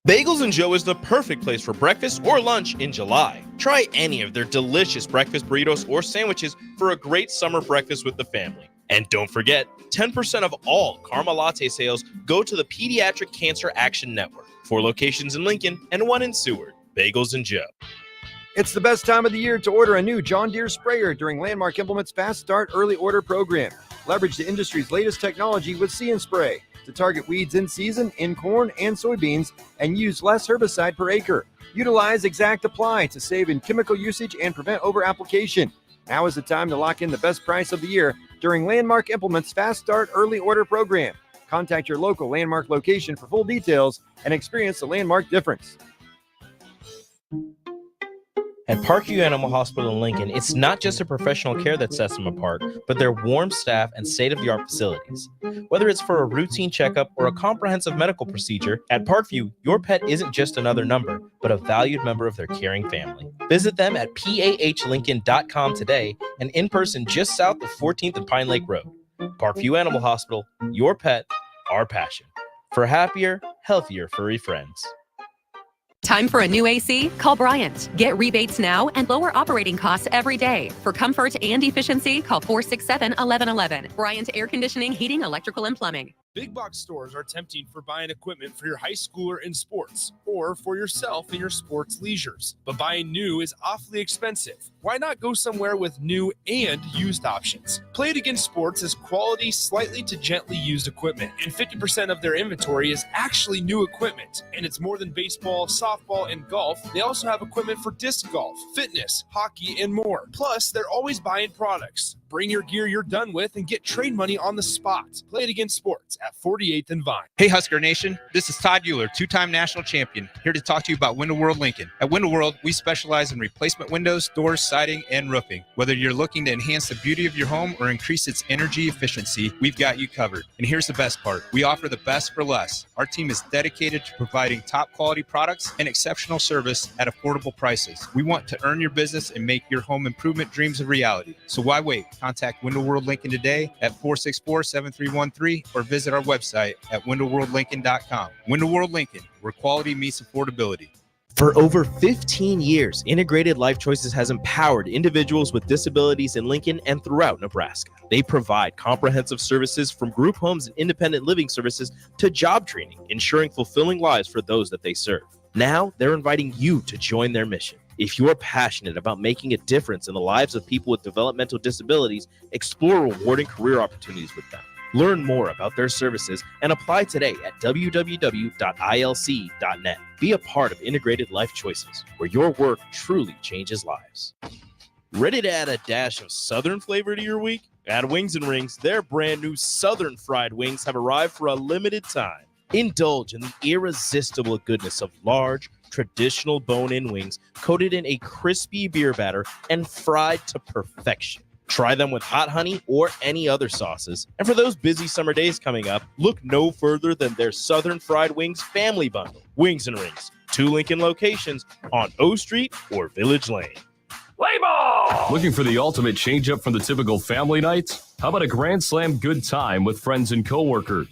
Bagels and Joe is the perfect place for breakfast or lunch in July. Try any of their delicious breakfast burritos or sandwiches for a great summer breakfast with the family. And don't forget, 10% of all Karma Latte sales go to the Pediatric Cancer Action Network. 4 locations in Lincoln and 1 in Seward. Bagels and Joe. It's the best time of the year to order a new John Deere sprayer during Landmark Implement's Fast Start Early Order program. Leverage the industry's latest technology with See and Spray to target weeds in season in corn and soybeans and use less herbicide per acre. Utilize Exact Apply to save in chemical usage and prevent over-application. Now is the time to lock in the best price of the year during Landmark Implement's Fast Start Early Order program. Contact your local Landmark location for full details and experience the Landmark difference. At Parkview Animal Hospital in Lincoln, it's not just a professional care that sets them apart, but their warm staff and state-of-the-art facilities. Whether it's for a routine checkup or a comprehensive medical procedure, at Parkview, your pet isn't just another number, but a valued member of their caring family. Visit them at pahlincoln.com today and in person just south of 14th and Pine Lake Road. Parkview Animal Hospital, your pet, our passion. For happier, healthier furry friends. Time for a new AC? Call Bryant. Get rebates now and lower operating costs every day. For comfort and efficiency, call 467-1111. Bryant Air Conditioning, Heating, Electrical, and Plumbing. Big box stores are tempting for buying equipment for your high schooler in sports or for yourself in your sports leisures. But buying new is awfully expensive. Why not go somewhere with new and used options? Play It Again Sports is quality, slightly to gently used equipment, and 50% of their inventory is actually new equipment. And it's more than baseball, softball, and golf. They also have equipment for disc golf, fitness, hockey, and more. Plus, they're always buying products. Bring your gear you're done with and get trade money on the spot. Play It Again Sports at 48th and Vine. Hey Husker Nation, this is Todd Euler, 2-time national champion, here to talk to you about Window World Lincoln. At Window World, we specialize in replacement windows, doors, siding, and roofing. Whether you're looking to enhance the beauty of your home or increase its energy efficiency, we've got you covered. And here's the best part. We offer the best for less. Our team is dedicated to providing top quality products and exceptional service at affordable prices. We want to earn your business and make your home improvement dreams a reality. So why wait? Contact Window World Lincoln today at 464-7313 or visit our website at windowworldlincoln.com. Window World Lincoln, where quality meets affordability. For over 15 years, Integrated Life Choices has empowered individuals with disabilities in Lincoln and throughout Nebraska. They provide comprehensive services from group homes and independent living services to job training, ensuring fulfilling lives for those that they serve. Now, they're inviting you to join their mission. If you're passionate about making a difference in the lives of people with developmental disabilities, explore rewarding career opportunities with them. Learn more about their services and apply today at www.ilc.net. Be a part of Integrated Life Choices, where your work truly changes lives. Ready to add a dash of Southern flavor to your week? At Wings and Rings, their brand new Southern fried wings have arrived for a limited time. Indulge in the irresistible goodness of large, traditional bone-in wings coated in a crispy beer batter and fried to perfection. Try them with hot honey or any other sauces. And for those busy summer days coming up, look no further than their Southern Fried Wings Family Bundle. Wings and Rings, 2 Lincoln locations on O Street or Village Lane. Play ball! Looking for the ultimate change-up from the typical family night? How about a Grand Slam good time with friends and coworkers?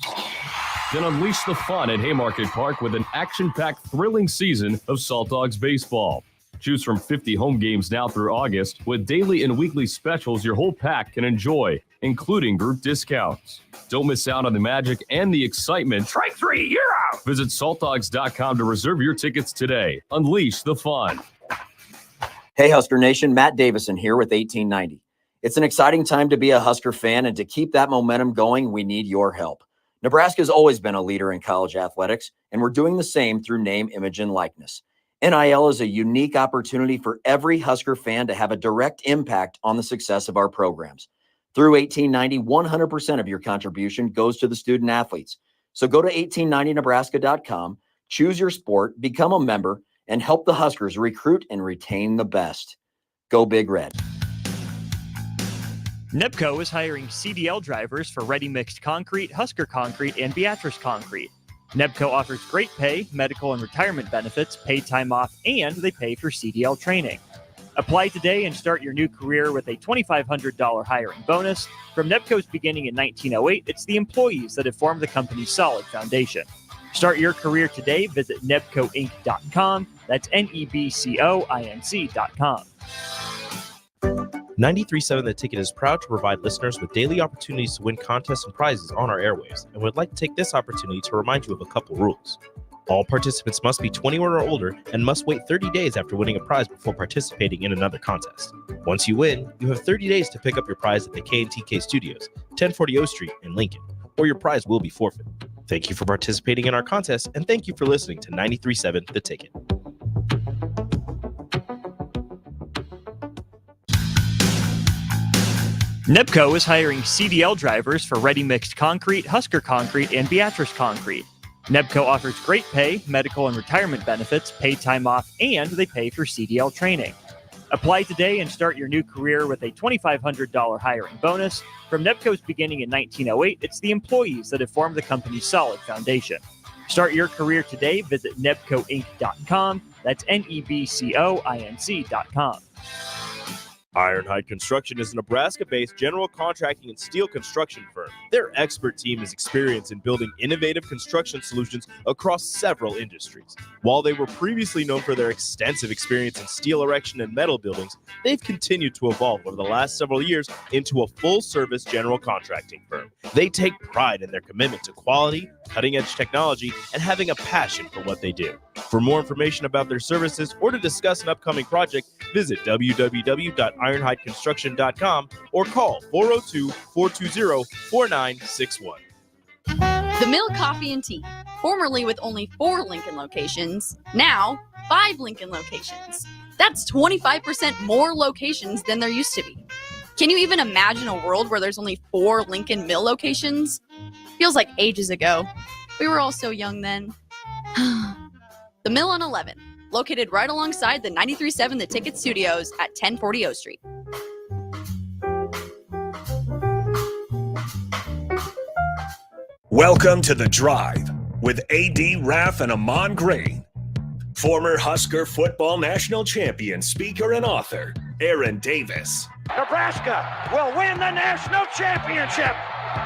Then unleash the fun at Haymarket Park with an action-packed, thrilling season of Salt Dogs baseball. Choose from 50 home games now through August with daily and weekly specials your whole pack can enjoy, including group discounts. Don't miss out on the magic and the excitement. Strike 3, you're out! Visit saltdogs.com to reserve your tickets today. Unleash the fun. Hey, Husker Nation, Matt Davison here with 1890. It's an exciting time to be a Husker fan, and to keep that momentum going, we need your help. Nebraska's always been a leader in college athletics, and we're doing the same through name, image, and likeness. NIL is a unique opportunity for every Husker fan to have a direct impact on the success of our programs. Through 1890, 100% of your contribution goes to the student athletes. So go to 1890nebraska.com, choose your sport, become a member, and help the Huskers recruit and retain the best. Go Big Red. NEPCO is hiring CDL drivers for Ready Mixed Concrete, Husker Concrete, and Beatrice Concrete. NEPCO offers great pay, medical and retirement benefits, paid time off, and they pay for CDL training. Apply today and start your new career with a $2,500 hiring bonus. From NEPCO's beginning in 1908, it's the employees that have formed the company's solid foundation. Start your career today. Visit nebcoinc.com. That's NEBCOINC.com. 93.7 The Ticket is proud to provide listeners with daily opportunities to win contests and prizes on our airwaves, and would like to take this opportunity to remind you of a couple rules. All participants must be 21 or older and must wait 30 days after winning a prize before participating in another contest. Once you win, you have 30 days to pick up your prize at the K&TK Studios, 1040 O Street in Lincoln, or your prize will be forfeited. Thank you for participating in our contest, and thank you for listening to 93.7 The Ticket. Nebco is hiring CDL drivers for ready mixed concrete, Husker Concrete, and Beatrice Concrete. Nebco offers great pay, medical and retirement benefits, paid time off, and they pay for CDL training. Apply today and start your new career with a $2,500 hiring bonus. From Nebco's beginning in 1908, it's the employees that have formed the company's solid foundation. Start your career today. Visit nebcoinc.com. That's NEBCOINC.com. Ironhide Construction is a Nebraska-based general contracting and steel construction firm. Their expert team is experienced in building innovative construction solutions across several industries. While they were previously known for their extensive experience in steel erection and metal buildings, they've continued to evolve over the last several years into a full-service general contracting firm. They take pride in their commitment to quality, cutting-edge technology, and having a passion for what they do. For more information about their services or to discuss an upcoming project, visit www.ironhideconstruction.com or call 402-420-4961. The Mill Coffee and Tea, formerly with only 4 Lincoln locations, now 5 Lincoln locations. That's 25% more locations than there used to be. Can you even imagine a world where there's only 4 Lincoln Mill locations? Feels like ages ago. We were all so young then. The Mill on 11, located right alongside the 93.7 The Ticket Studios at 1040 O Street. Welcome to The Drive with AD Raff and Ahman Green. Former Husker football national champion, speaker, and author, Aaron Davis. Nebraska will win the national championship.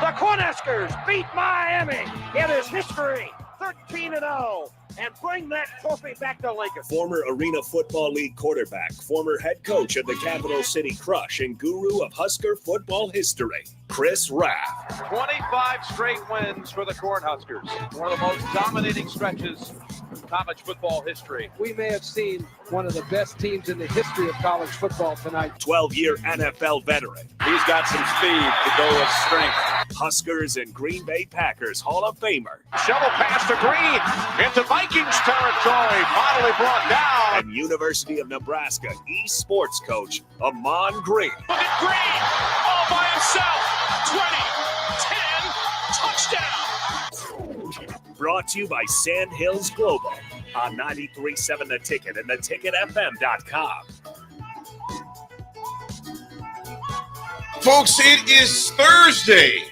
The Cornhuskers beat Miami. It is history, 13-0. And bring that trophy back to Lincoln. Former Arena Football League quarterback, former head coach of the Capital City Crush, and guru of Husker football history, Chris Raff. 25 straight wins for the Cornhuskers. One of the most dominating stretches in college football history. We may have seen one of the best teams in the history of college football tonight. 12-year NFL veteran. He's got some speed to go with strength. Huskers and Green Bay Packers Hall of Famer. Shovel pass to Green into Vikings territory. Finally brought down. And University of Nebraska eSports coach, Ahman Green. Look at Green all by himself. 20, 10, touchdown. Brought to you by Sand Hills Global on 93.7 The Ticket and theticketfm.com. Folks, it is Thursday.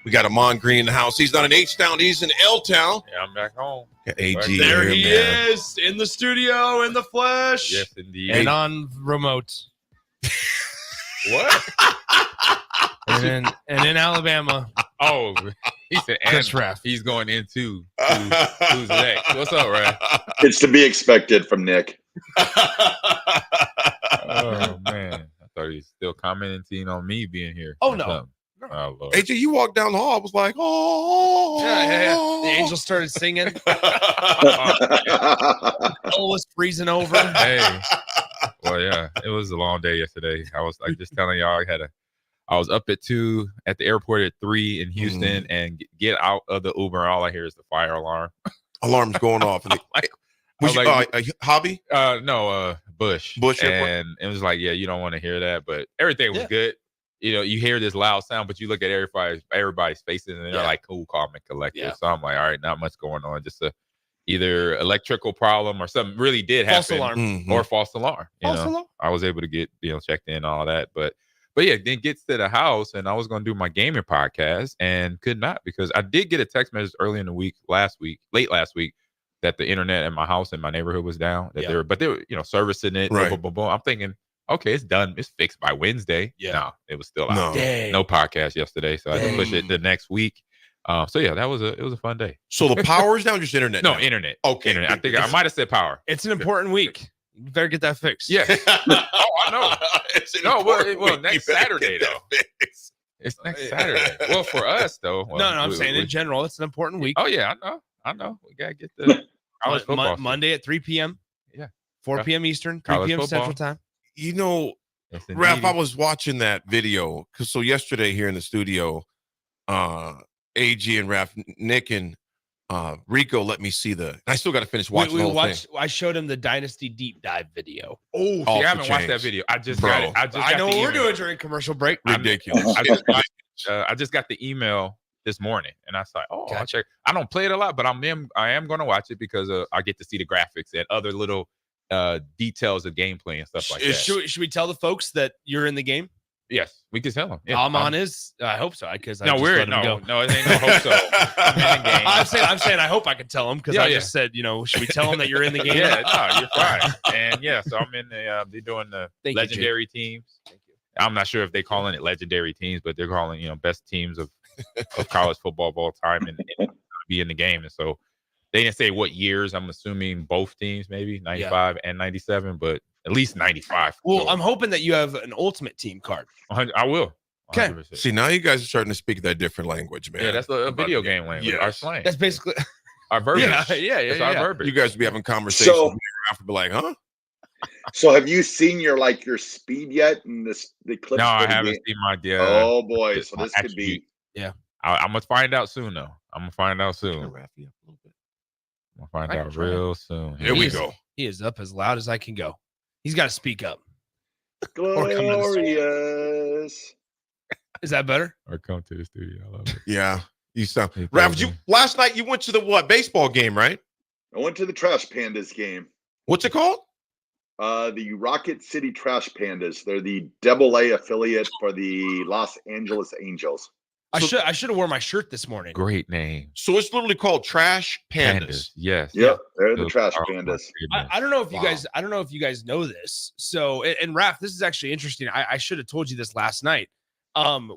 We got Ahman Green in the house. He's not in H-Town. He's in L-Town. Yeah, I'm back home. AG There here, he man. is in the studio, in the flesh. Yes, indeed. And on remote. What? and in Alabama. Oh, he said Chris Raff. He's going into who's next. What's up, Raff? It's to be expected from Nick. Oh, man. I thought he was still commenting on me being here. Oh, no. Oh, Lord. AJ, you walked down the hall. I was like, oh. Yeah. The angel started singing. All was freezing over. Hey. Well, yeah, it was a long day yesterday. I was like just telling y'all I was up at 2 at the airport at 3 in Houston and get out of the Uber and all I hear is the fire alarm. Alarm's going off. Hobby? No, Bush. Bush Airport? And it was like, yeah, you don't want to hear that, but everything was good. You know, you hear this loud sound, but you look at everybody's faces and they're like cool, calm, and collected. Yeah. So I'm like, all right, not much going on. Just either electrical problem or something really did happen. False alarm. Or false alarm. False alarm. I was able to get, checked in and all that. But yeah, then gets to the house and I was going to do my gaming podcast and could not because I did get a text message early in the week, late last week, that the internet at my house and my neighborhood was down. They were, servicing it. Right. Boom, boom, boom. I'm thinking, okay, it's done. It's fixed by Wednesday. Yeah. No, it was still out. No. No podcast yesterday. So I had to push it the next week. So yeah, it was a fun day. So the power is down, just internet? No, now? internet. Okay. Internet. I think I might have said power. It's an important week. You better get that fixed. Yeah. Oh, I know. No, well, next Saturday though. It's next Saturday. Well, for us though. Well, No, I'm saying in general, it's an important week. Oh yeah, I know. We gotta get the college football. Monday at 3 p.m. Yeah. 4 p.m. Eastern, 3 College p.m. football. Central Time. You know, Raff, I was watching that video so yesterday here in the studio, AG and Raff, Nick and Rico let me see I still got to finish watching the whole thing. I showed him the Dynasty Deep Dive video. Oh, I haven't watched that video. I just got it. I know what we're doing during commercial break. Ridiculous. I just got the email this morning, and I was like, "Oh, I'll check." I don't play it a lot, but I am going to watch it because I get to see the graphics and other little details of gameplay and stuff like that. Should we tell the folks that you're in the game? Yes, we can tell them. Yeah, Ahman is. I hope so. Because no, it ain't no hope so. I'm saying I hope I can tell them because I just said, should we tell them that you're in the game? Yeah, no, you're fine. And yeah, so I'm in the. They're doing the legendary teams. Thank you. I'm not sure if they're calling it legendary teams, but they're calling best teams of college football of all time and be in the game. And so they didn't say what years. I'm assuming both teams, maybe 95 and 97, but at least 95. Well, I'm hoping that you have an ultimate team card. I will. Okay. 100%. See, now you guys are starting to speak that different language, man. Yeah, that's a video game language. Yes. Our slang. That's basically our verbiage. Yeah. It's our verbiage. You guys would be having conversations. So- and Raff would be like, huh? So have you seen your speed yet in the clips? No, I for the haven't game? seen my Oh boy, so this could be. Yeah. I'm gonna find out soon though. I'm gonna find out soon. I'm gonna find out real soon. Here we go. He is up as loud as I can go. He's got to speak up. Glorious. Is that better? Or come to the studio. I love it. Yeah. You sound Raff, last night you went to the baseball game, right? I went to the Trash Pandas game. What's it called? The Rocket City Trash Pandas. They're the AA affiliate for the Los Angeles Angels. I should have worn my shirt this morning. Great name. So it's literally called Trash Pandas. Yes. Yep, they're the Trash Pandas. I don't know if you guys. I don't know if you guys know this. So, and Raff, this is actually interesting. I should have told you this last night.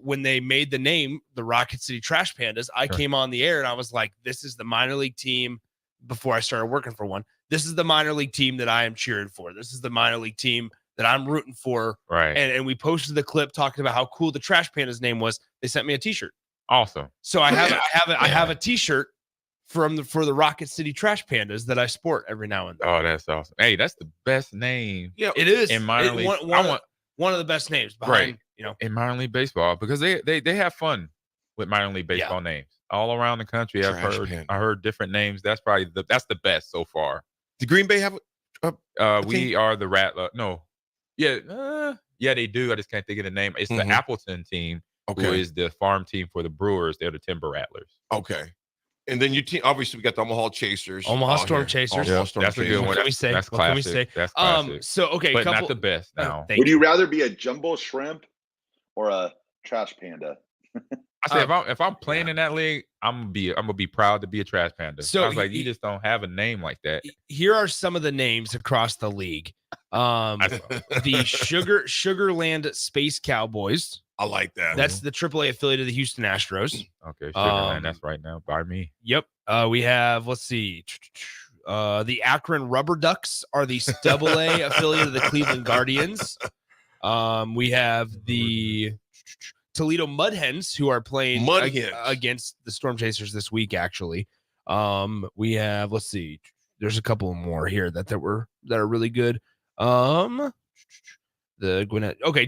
When they made the name the Rocket City Trash Pandas, I came on the air and I was like, "This is the minor league team." Before I started working for one, this is the minor league team that I am cheering for. This is the minor league team that I'm rooting for. Right. And we posted the clip talking about how cool the Trash Pandas name was. They sent me a T-shirt. Awesome. So I have a T-shirt for the Rocket City Trash Pandas that I sport every now and then. Oh, that's awesome. Hey, that's the best name. Yeah, it is in minor league. One of the best names behind in minor league baseball because they have fun with minor league baseball names all around the country. I heard different names. That's probably that's the best so far. Did Green Bay have we are the Rattler. No. Yeah, they do. I just can't think of the name. It's the Appleton team, who is the farm team for the Brewers. They're the Timber Rattlers. Okay. And then your team, obviously, we got the Omaha Chasers. Omaha Storm Chasers. Omaha Storm That's Chasers. a good one. Can we say? That's What can we classic. say? That's classic. So okay, but not the best now. Would you rather be a jumbo shrimp or a trash panda? I say if I'm playing in that league, I'm gonna be proud to be a Trash Panda. So I was like, you just don't have a name like that. Here are some of the names across the league. The Sugarland Space Cowboys. I like that. That's the AAA affiliate of the Houston Astros. Okay, Sugarland. That's right now by me. Yep. We have, let's see, the Akron Rubber Ducks are the AA affiliate of the Cleveland Guardians. We have the Toledo Mud Hens, who are playing against the Storm Chasers this week, actually. We have, let's see, there's a couple more here that are really good.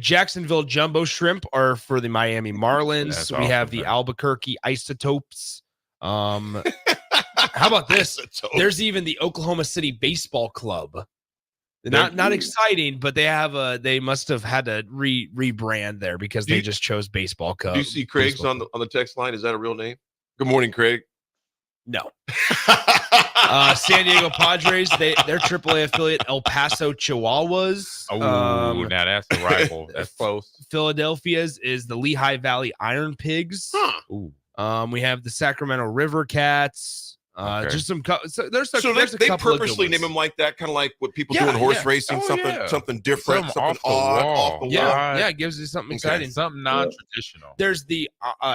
Jacksonville Jumbo Shrimp are for the Miami Marlins. That's we awesome, have the Albuquerque Isotopes. How about this? There's even the Oklahoma City Baseball Club. Not exciting, but they must have had to rebrand there because they just chose Baseball Club. Do you see Craig's on the text line? Is that a real name? Good morning, Craig. No. San Diego Padres, their AAA affiliate, El Paso Chihuahuas. Oh, now that's a rival. That's close. Philadelphia's is the Lehigh Valley Iron Pigs. Ooh. We have the Sacramento River Cats. Just some. There's a they couple purposely of good name ones. them like that, kind of like what people do in horse racing, something different, something off the odd, wall. off the wall. Yeah, it gives you something exciting. Something non-traditional. There's the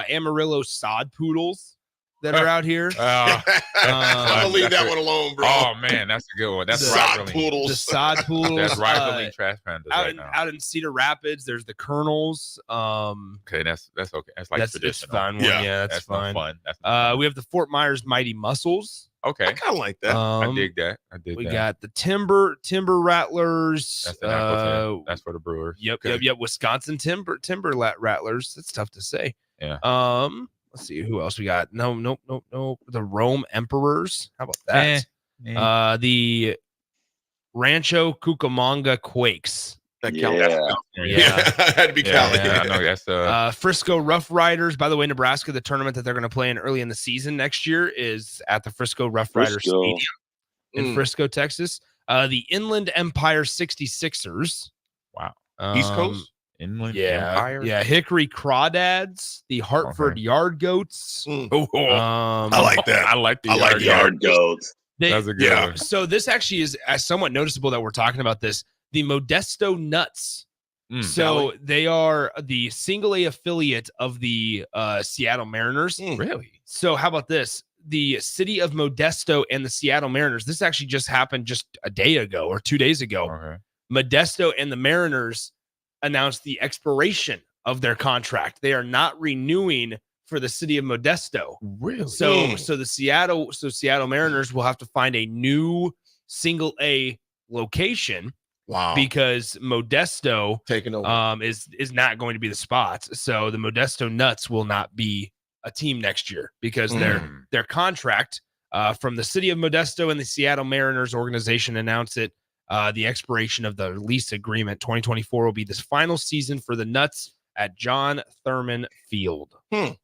Amarillo Sod Poodles. that are out here. I'm gonna leave that one alone, bro. Oh man, that's a good one. That's sod poodles. The sod poodles. That's rivaling trash pandas right now. Out in Cedar Rapids, there's the Colonels. Okay, that's okay. That's like that's traditional. fun one. Yeah, that's fun. Fun. That's we have the Fort Myers Mighty Muscles. okay. I kind of like that. I dig that. We got the Timber Rattlers. That's the Apple That's for the Brewers. Yep. Wisconsin Timber Rattlers. That's tough to say. Yeah. Let's see who else we got. No. The Rome Emperors. How about that? The Rancho Cucamonga Quakes. Yeah. Had to be Cali. Yeah, I know that's Frisco Rough Riders. By the way, Nebraska, the tournament that they're going to play in early in the season next year is at the Frisco Rough Riders Stadium in Frisco, Texas. The Inland Empire 66ers. Wow. East Coast? Inland Empire? Yeah. Hickory Crawdads. The Hartford Yard Goats. I like that. I like the Yard Goats. That's a good one. So this actually is somewhat noticeable that we're talking about this. The Modesto Nuts. So they are the single A affiliate of the Seattle Mariners. Really? So how about this? The city of Modesto and the Seattle Mariners. This actually just happened just a day ago or 2 days ago. Okay. Modesto and the Mariners announced the expiration of their contract. They are not renewing for the city of Modesto. Really? So the Seattle Mariners will have to find a new single A location. Wow. Because Modesto taking over is not going to be the spot. So the Modesto Nuts will not be a team next year because their contract from the city of Modesto and the Seattle Mariners organization announced it. The expiration of the lease agreement 2024 will be this final season for the Nuts at John Thurman Field. So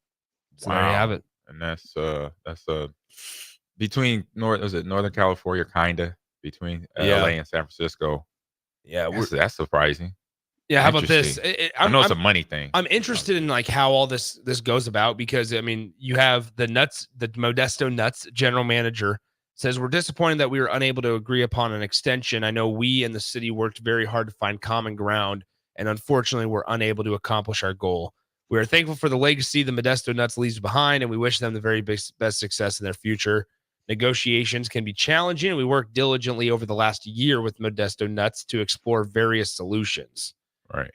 there you have it. And that's between Northern California, kinda between LA and San Francisco. Yeah, that's surprising. Yeah, how about this? I know it's a money thing. I'm interested in like how all this goes about because I mean, you have the Modesto Nuts general manager says we're disappointed that we were unable to agree upon an extension. I know we and the city worked very hard to find common ground, and unfortunately, we're unable to accomplish our goal. We are thankful for the legacy the Modesto Nuts leaves behind, and we wish them the very best success in their future. Negotiations can be challenging, and we worked diligently over the last year with Modesto Nuts to explore various solutions. Right.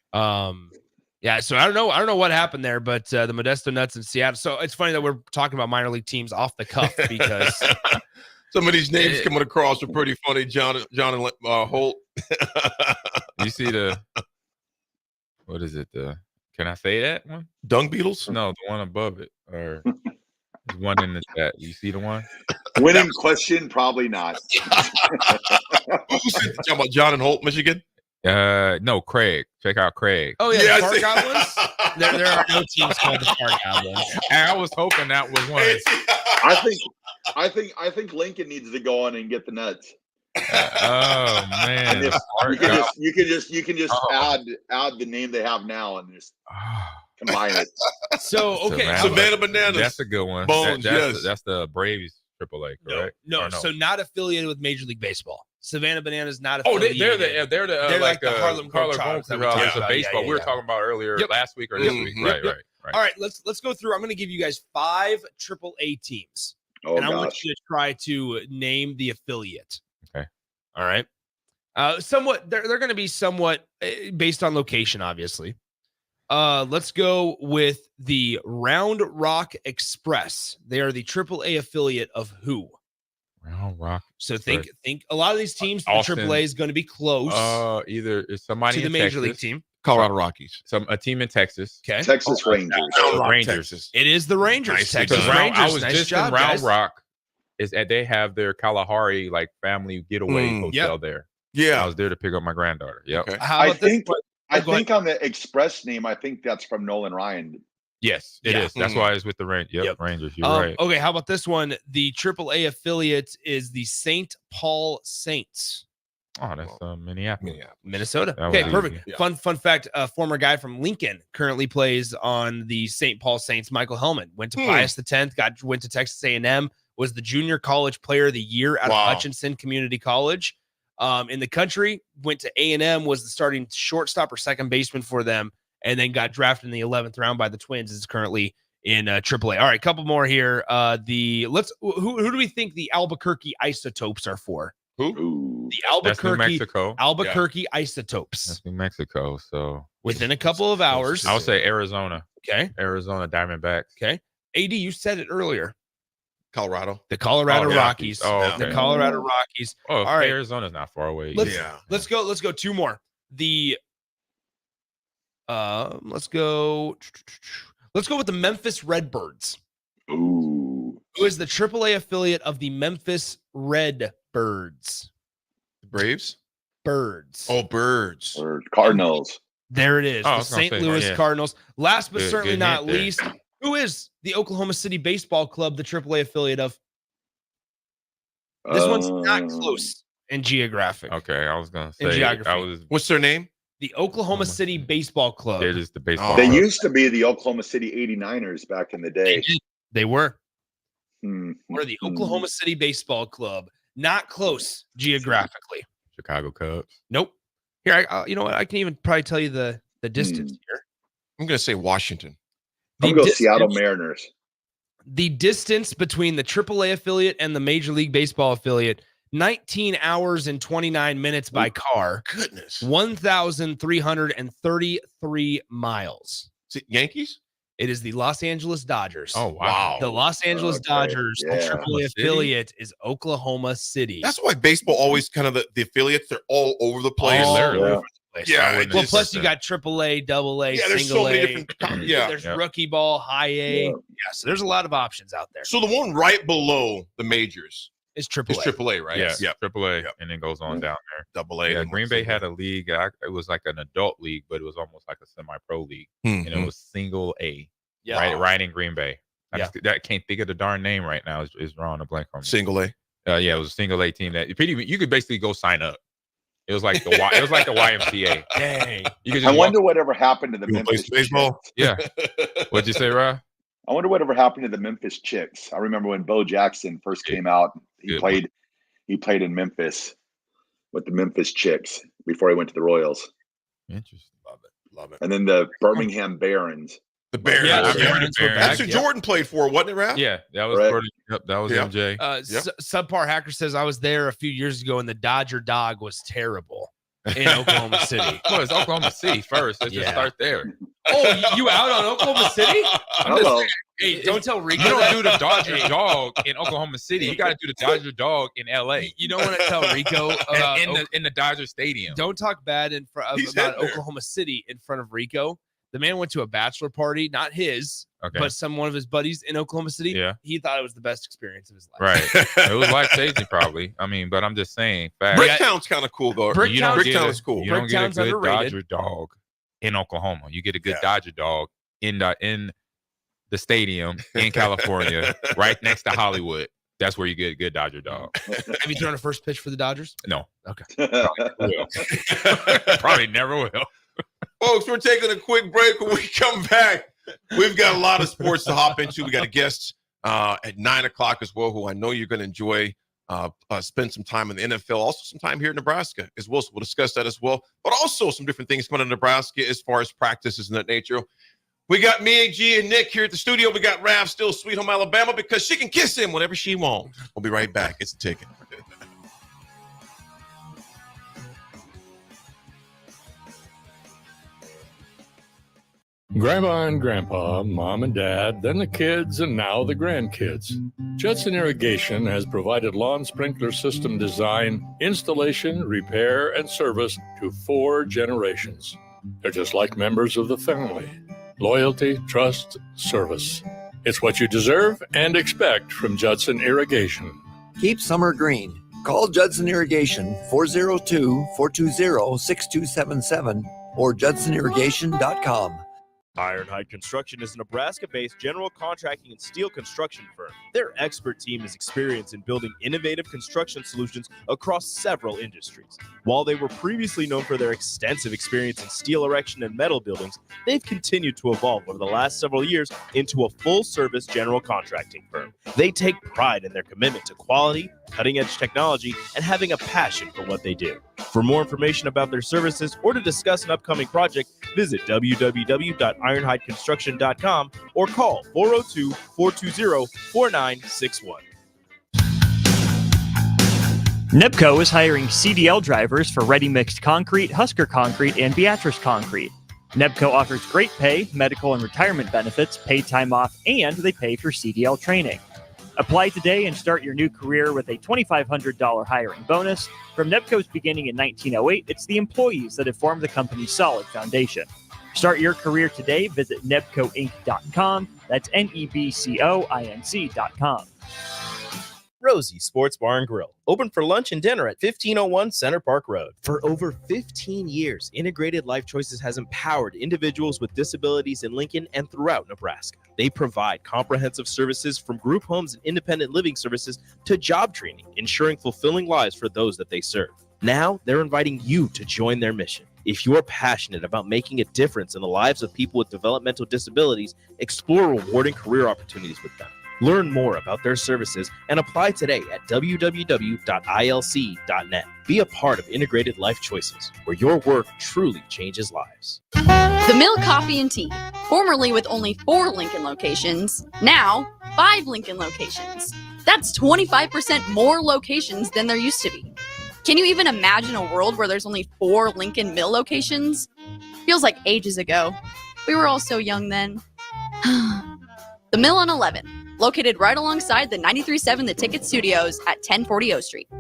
Yeah. So I don't know what happened there, but the Modesto Nuts in Seattle. So it's funny that we're talking about minor league teams off the cuff because some of these names coming across are pretty funny. John and Holt. You see what is it? Can I say that one? Dung Beetles? No, the one above it, or there's one in the chat. You see the one? Winning question, probably not. Who's talking about John and Holt, Michigan? No, Craig. Check out Craig. Oh yeah, the Park Goblins. There are no teams called the Park Goblins. And I was hoping that was one. I think Lincoln needs to go on and get the Nuts. Oh man! You can just add the name they have now and just combine it. So okay, Savannah Bananas. That's a good one. Bones, that's the Braves AAA, correct? No. So not affiliated with Major League Baseball. Savannah Bananas not Oh, affiliated. they're like the Harlem Globetrotters of baseball. We were talking about earlier last week or this week. Right. All right, let's go through. I'm going to give you guys 5 AAA teams, and I want you to try to name the affiliate. Okay. All right. Somewhat. They're going to be somewhat based on location, obviously. Let's go with the Round Rock Express. They are the AAA affiliate of who? Round Rock. So think a lot of these teams, the Austin, AAA is going to be close. Either it's somebody to the in Major Texas, League team. Colorado Rockies. A team in Texas. Okay. Texas Rangers. Rangers. It is the Rangers. Nice. Texas Rangers. Rangers. I was nice just job, in Round guys. Rock. Is that they have their Kalahari family getaway hotel there. Yeah. I was there to pick up my granddaughter. Yep. Okay. I think on the Express name, I think that's from Nolan Ryan. Yes, it is. That's why it's with the Rangers. Rangers. You're right. Okay, how about this one? The AAA affiliate is the St. Paul Saints. Oh, that's Minnesota. That Okay, was perfect. easy. Fun fact, a former guy from Lincoln currently plays on the St. Paul Saints. Michael Hellman went to Pius X, went to Texas A&M, was the junior college player of the year out of Hutchinson Community College. In the country, went to A&M, was the starting shortstop or second baseman for them, and then got drafted in the 11th round by the Twins. Is currently in AAA. All right, couple more here. Who do we think the Albuquerque Isotopes are for? Who? The That's New Mexico. Albuquerque Isotopes. That's New Mexico. So within a couple of hours. I would say Arizona. Okay. Arizona Diamondbacks. Okay. AD, you said it earlier. Colorado. The Colorado Rockies. Oh, okay. The Colorado Rockies. Oh, all right. Arizona's not far away. Let's go two more. Let's go with the Memphis Redbirds. Ooh. Who is the AAA affiliate of the Memphis Redbirds? Braves? Birds. Oh, Birds. Cardinals. There it is. Oh, The St. Louis Cardinals. Last but certainly not least, who is the Oklahoma City Baseball Club, the AAA affiliate of? This one's not close in geographic. Okay, I was gonna In say geography. What's their name? The Oklahoma City Baseball Club. It is the baseball. They club. used to be the Oklahoma City 89ers back in the day. They were. Hmm. Or the Oklahoma City Baseball Club. Not close geographically. Chicago Cubs. Nope. Here, you know what? I can even probably tell you the distance here. I'm going to say Washington. I'm going to go Seattle Mariners. The distance between the AAA affiliate and the Major League Baseball affiliate, 19 hours and 29 minutes by car. Goodness. 1,333 miles. Is it Yankees? It is the Los Angeles Dodgers. Oh, wow. The Los Angeles Dodgers, the AAA affiliate is Oklahoma City. That's why baseball always kind of the affiliates, they're all over the place. All over the place. Yeah. Well, plus you got AAA, AA, Yeah, there's single so many A. different. Yeah. There's rookie ball, high A. Yeah. So there's a lot of options out there. So the one right below the majors is AAA. Is AAA, right? Yeah, Yep. AAA, and then goes on down there. AA. Yeah, Green Bay had a league. It was like an adult league, but it was almost like a semi-pro league, and it was single A. Yeah. Right in Green Bay. I can't think of the darn name right now. Is drawing a blank on me. Single A. Yeah, it was a single A team that you could basically go sign up. It was like the YMCA. Dang. You could I wonder whatever happened to the Memphis baseball. Yeah. What'd you say, Raff? I wonder whatever happened to the Memphis Chicks. I remember when Bo Jackson first came out. He played in Memphis with the Memphis Chicks before he went to the Royals. Interesting. Love it. And then the Birmingham Barons. The Barons. Yeah, Yeah, the Barons were back. That's who Jordan played for, wasn't it, Raph? Yeah, that was that was MJ. Subpar Hacker says I was there a few years ago and the Dodger dog was terrible in Oklahoma City. Well, it's Oklahoma City first. Let's just start there. Oh, you out on Oklahoma City? Hello. Hey, don't tell Rico. You don't do the Dodger dog in Oklahoma City. You got to do the Dodger dog in LA. You don't want to tell Rico about in the Dodger Stadium. Don't talk bad about Oklahoma City in front of Rico. The man went to a bachelor party, not his, but one of his buddies in Oklahoma City. Yeah. He thought it was the best experience of his life. Right. It was life-changing, probably. I mean, but I'm just saying. Bricktown's kind of cool, though. Bricktown is cool. You don't get a good underrated. Dodger dog in Oklahoma. You get a good Dodger dog in the stadium in California, right next to Hollywood. That's where you get a good Dodger dog. Have you thrown a first pitch for the Dodgers? No. Okay. Probably never will. Folks, we're taking a quick break. When we come back, we've got a lot of sports to hop into. We got a guest at 9 o'clock as well, who I know you're going to enjoy. Spend some time in the NFL, also some time here in Nebraska as well. So we'll discuss that as well. But also some different things coming to Nebraska as far as practices and that nature. We got me, G, and Nick here at the studio. We got Raff still Sweet Home Alabama because she can kiss him whenever she wants. We'll be right back. It's a ticket. Grandma and Grandpa, Mom and Dad, then the kids, and now the grandkids. Judson Irrigation has provided lawn sprinkler system design, installation, repair, and service to 4 generations. They're just like members of the family. Loyalty, trust, service. It's what you deserve and expect from Judson Irrigation. Keep summer green. Call Judson Irrigation 402-420-6277 or judsonirrigation.com. Ironhide Construction is a Nebraska-based general contracting and steel construction firm. Their expert team is experienced in building innovative construction solutions across several industries. While they were previously known for their extensive experience in steel erection and metal buildings, they've continued to evolve over the last several years into a full-service general contracting firm. They take pride in their commitment to quality, cutting-edge technology, and having a passion for what they do. For more information about their services or to discuss an upcoming project, visit www.ironhideconstruction.com or call 402-420-4961. NEPCO is hiring CDL drivers for ready mixed concrete, Husker concrete, and Beatrice concrete. NEPCO offers great pay, medical and retirement benefits, paid time off, and they pay for CDL training. Apply today and start your new career with a $2,500 hiring bonus. From NEPCO's beginning in 1908, it's the employees that have formed the company's solid foundation. Start your career today. Visit nebcoinc.com. That's NEBCOINC.com. Rosie Sports Bar and Grill, open for lunch and dinner at 1501 Center Park Road. For over 15 years, Integrated Life Choices has empowered individuals with disabilities in Lincoln and throughout Nebraska. They provide comprehensive services from group homes and independent living services to job training, ensuring fulfilling lives for those that they serve. Now, they're inviting you to join their mission. If you're passionate about making a difference in the lives of people with developmental disabilities, explore rewarding career opportunities with them. Learn more about their services and apply today at www.ilc.net. Be a part of Integrated Life Choices, where your work truly changes lives. The Mill Coffee and Tea, formerly with only 4 Lincoln locations, now 5 Lincoln locations. That's 25% more locations than there used to be. Can you even imagine a world where there's only 4 Lincoln Mill locations? Feels like ages ago. We were all so young then. The Mill on 11, located right alongside the 93.7 The Ticket Studios at 1040 O Street. The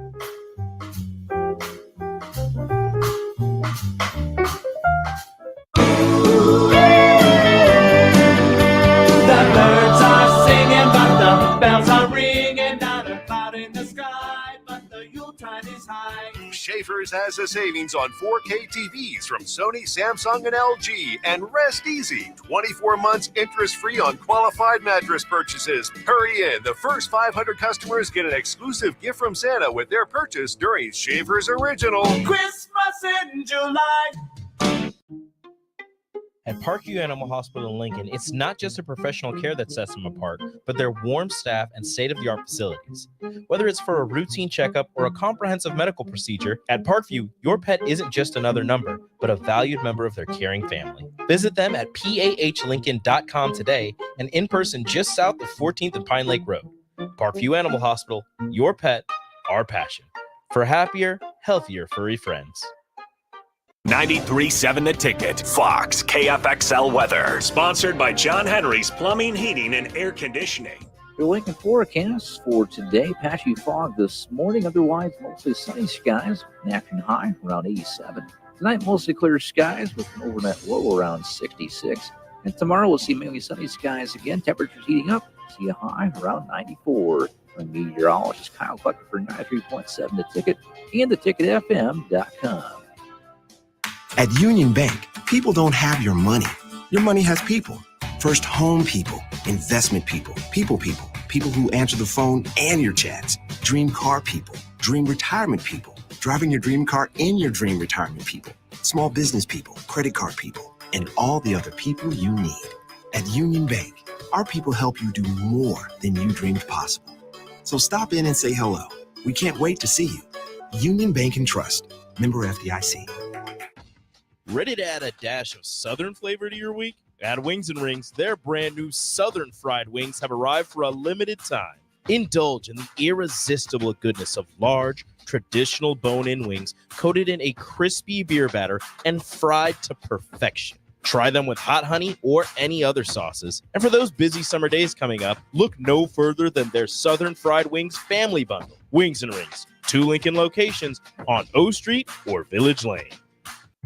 birds are singing, but the bells are ringing. Not a cloud in the sky, but the Yuletide is high. Schaefer's has a savings on 4K TVs from Sony, Samsung, and LG. And rest easy. 24 months interest-free on qualified mattress purchases. Hurry in. The first 500 customers get an exclusive gift from Santa with their purchase during Schaefer's Original Christmas in July. At Parkview Animal Hospital in Lincoln, it's not just a professional care that sets them apart, but their warm staff and state-of-the-art facilities. Whether it's for a routine checkup or a comprehensive medical procedure, at Parkview, your pet isn't just another number, but a valued member of their caring family. Visit them at pahlincoln.com today and in person just south of 14th and Pine Lake Road. Parkview Animal Hospital, your pet, our passion. For happier, healthier furry friends. 93.7 The Ticket, Fox, KFXL weather. Sponsored by John Henry's Plumbing, Heating, and Air Conditioning. Your Lincoln forecast for today, patchy fog this morning, otherwise mostly sunny skies, an afternoon high around 87. Tonight, mostly clear skies with an overnight low around 66. And tomorrow, we'll see mainly sunny skies again, temperatures heating up, see a high around 94. I'm meteorologist Kyle Clucker for 93.7 The Ticket and theticketfm.com. At Union Bank, people don't have your money. Your money has people. First home people, investment people, people who answer the phone and your chats, dream car people, dream retirement people, driving your dream car in your dream retirement people, small business people, credit card people, and all the other people you need. At Union Bank, our people help you do more than you dreamed possible. So stop in and say hello. We can't wait to see you. Union Bank and Trust. Member FDIC. Ready to add a dash of Southern flavor to your week? At Wings and Rings, their brand new Southern fried wings have arrived for a limited time. Indulge in the irresistible goodness of large, traditional bone-in wings coated in a crispy beer batter and fried to perfection. Try them with hot honey or any other sauces. And for those busy summer days coming up, look no further than their Southern Fried Wings Family Bundle. Wings and Rings, 2 Lincoln locations on O Street or Village Lane.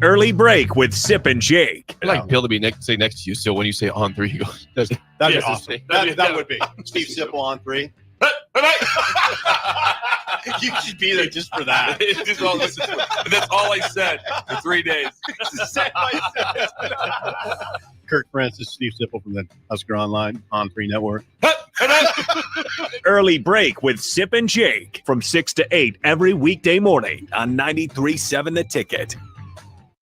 Early break with Sip and Jake. I'd like Bill to be say next to you, so when you say on 3, he goes, that'd be awesome. That would be. Steve Sipple on 3. You should be there just for that. That's all I said for 3 days. Kirk Francis, Steve Sipple from the Husker Online on 3 Network. Early break with Sip and Jake from 6 to 8 every weekday morning on 93.7 The Ticket.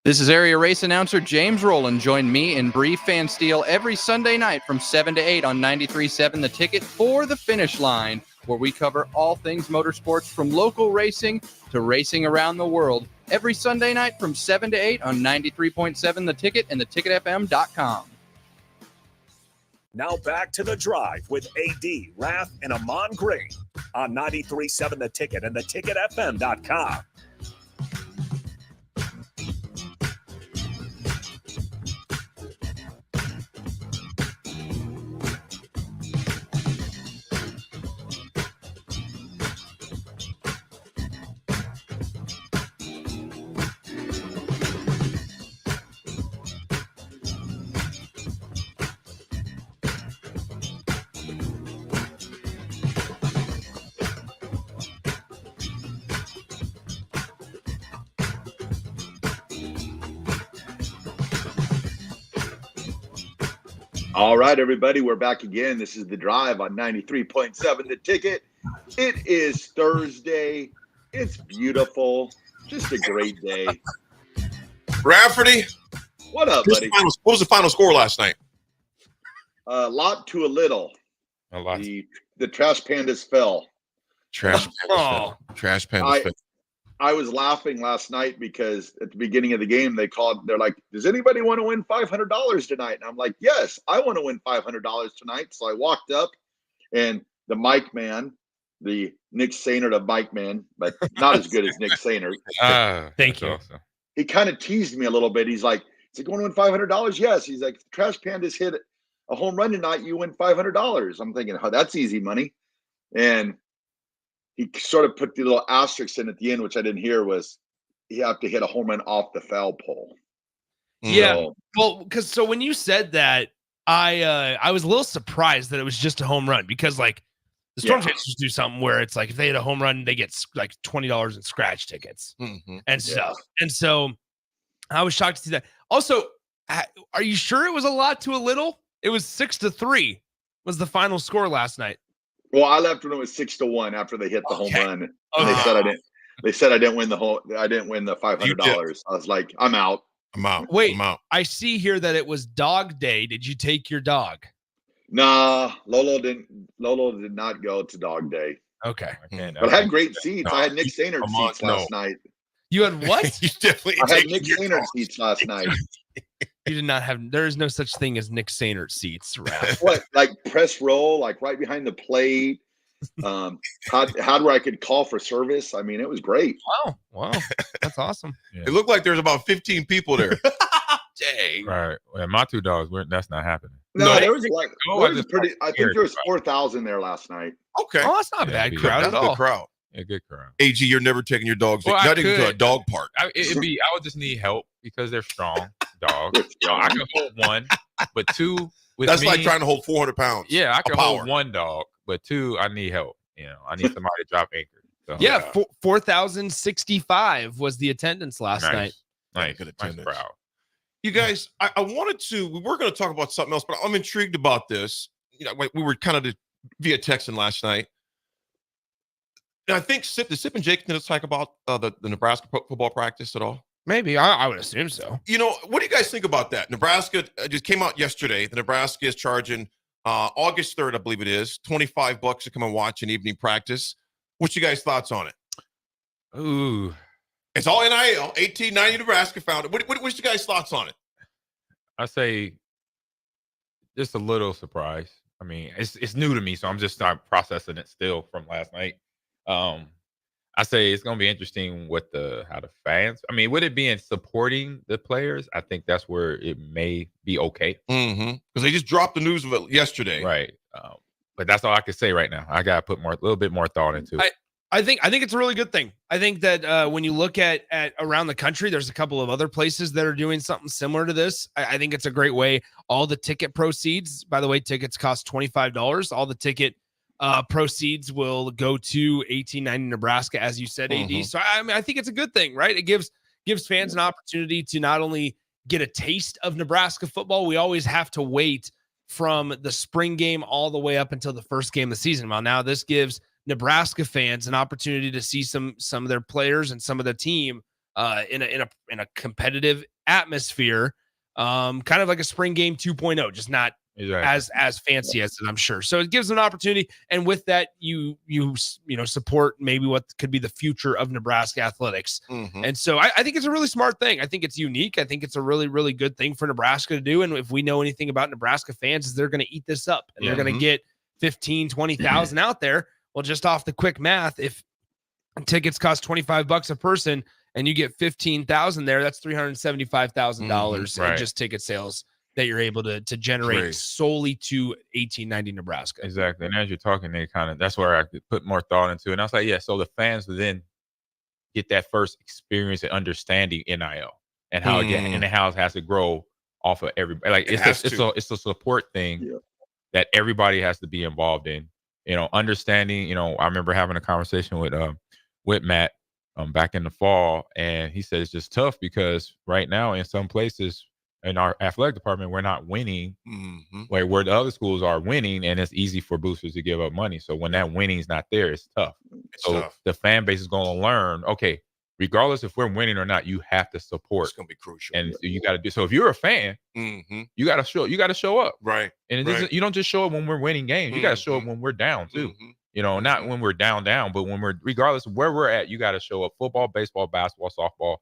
This is area race announcer James Rowland. Join me and Bree Fansteel every Sunday night from 7 to 8 on 93.7 The Ticket for the finish line. where we cover all things motorsports from local racing to racing around the world. Every Sunday night from 7 to 8 on 93.7 The Ticket and theticketfm.com. Now back to The Drive with AD, Raff, and Ahman Green on 93.7 The Ticket and theticketfm.com. All right, everybody, we're back again. This is The Drive on 93.7 The Ticket. It is Thursday. It's beautiful. Just a great day. Rafferty, what up, buddy? What was the final score last night? A lot to a little. A lot. The Trash Pandas fell. Trash Pandas fell. Trash Pandas fell. I was laughing last night because at the beginning of the game, they're like, does anybody want to win $500 tonight? And I'm like, yes, I want to win $500 tonight. So I walked up and the mic man, the Nick Sainert of mic man, but not as good as Nick Sainert. Thank you. Awesome. He kind of teased me a little bit. He's like, is it going to win $500? Yes. He's like, Trash Pandas hit a home run tonight, you win $500. I'm thinking, oh, that's easy money. And he sort of put the little asterisk in at the end, which I didn't hear, was you have to hit a home run off the foul pole. Yeah. So, Well, so when you said that, I was a little surprised that it was just a home run, because like the Storm Chasers do something where it's like if they hit a home run, they get like $20 in scratch tickets and stuff. And so I was shocked to see that. Also, are you sure it was a lot to a little? It was 6-3 was the final score last night. Well, I left when it was 6-1 after they hit the home run. And they said I didn't. They said I didn't win the $500. I was like, I'm out. Wait, I see here that it was dog day. Did you take your dog? Nah, Lolo did not go to dog day. Okay. But I had great seats. I had Nick Sainert seats last night. You had what? You definitely I had Nick Sainert seats last night. You did not have. There is no such thing as Nick Sainert seats. Raff. What, like press row, like right behind the plate? How where I could call for service? I mean, it was great. Wow, that's awesome. It looked like there's about 15 people there. Dang. Right. Well, my two dogs, that's not happening. No, there was like I think there was 4,000 there last night. Okay. Oh, that's not a bad crowd at all. Good crowd. A good crowd. AG, you're never taking your dogs. Well, not even to a dog park. I would just need help because they're strong dogs. I can hold one, but two. That's like trying to hold 400 pounds. Yeah, I can hold one dog, but two, I need help. I need somebody to drop anchor. So, yeah, 4,065 was the attendance last night. Nice crowd. You guys, I wanted to. We were going to talk about something else, but I'm intrigued about this. We were kind of via texting last night. And I think did Sip and Jake talk about the Nebraska football practice at all? Maybe. I would assume so. What do you guys think about that? Nebraska just came out yesterday. The Nebraska is charging August 3rd, I believe it is, $25 to come and watch an evening practice. What's you guys' thoughts on it? Ooh. It's all NIL. 1890 Nebraska found it. What's you guys' thoughts on it? I say just a little surprise. I mean, it's new to me, so I'm just not processing it still from last night. I say it's going to be interesting what how the fans. I mean, with it being supporting the players, I think that's where it may be okay. Because they just dropped the news of it yesterday, right? But that's all I can say right now. I got to put a little bit more thought into it. I think it's a really good thing. I think that when you look at around the country, there's a couple of other places that are doing something similar to this. I think it's a great way. All the ticket proceeds, by the way, tickets cost $25. All the ticket proceeds will go to 1890 Nebraska, as you said, AD. So I mean, I think it's a good thing, right? It gives fans an opportunity to not only get a taste of Nebraska football. We always have to wait from the spring game all the way up until the first game of the season. Well, now this gives Nebraska fans an opportunity to see some of their players and some of the team in a competitive atmosphere, kind of like a spring game 2.0, just not as fancy as it, I'm sure. So it gives them an opportunity, and with that, you support maybe what could be the future of Nebraska athletics. Mm-hmm. And so I think it's a really smart thing. I think it's unique. I think it's a really, really good thing for Nebraska to do. And if we know anything about Nebraska fans, is they're going to eat this up, and they're going to get 15, 20,000 out there. Well, just off the quick math, if tickets cost $25 a person and you get 15,000 there, that's $375,000 in just ticket sales that you're able to generate solely to 1890 Nebraska. Exactly. And as you're talking, they that's where I could put more thought into it. And I was like, yeah, so the fans will then get that first experience and understanding NIL and how and how it has to grow off of everybody. Like it's a support thing that everybody has to be involved in. Understanding, I remember having a conversation with Matt back in the fall, and he said it's just tough because right now in some places in our athletic department, we're not winning where the other schools are winning, and it's easy for boosters to give up money. So when that winning is not there, it's tough. The fan base is going to learn, okay, regardless if we're winning or not, you have to support. It's going to be crucial. And you got to do. So if you're a fan, you got to show up. Right. And you don't just show up when we're winning games. You got to show up when we're down too. Not when we're down, but when we're, regardless of where we're at, you got to show up. Football, baseball, basketball, softball,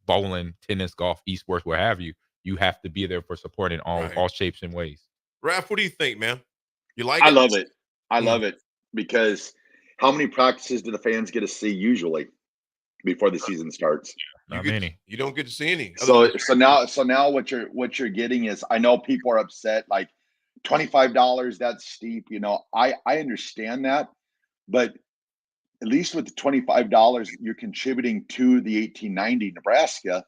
bowling, tennis, golf, esports, what have you. You have to be there for support in all shapes and ways. Raff, what do you think, man? You like it? I love it. I love it because how many practices do the fans get to see usually before the season starts? Not many. You don't get to see any. So now what you're getting is, I know people are upset, like $25, that's steep. I understand that, but at least with the $25, you're contributing to the 1890 Nebraska.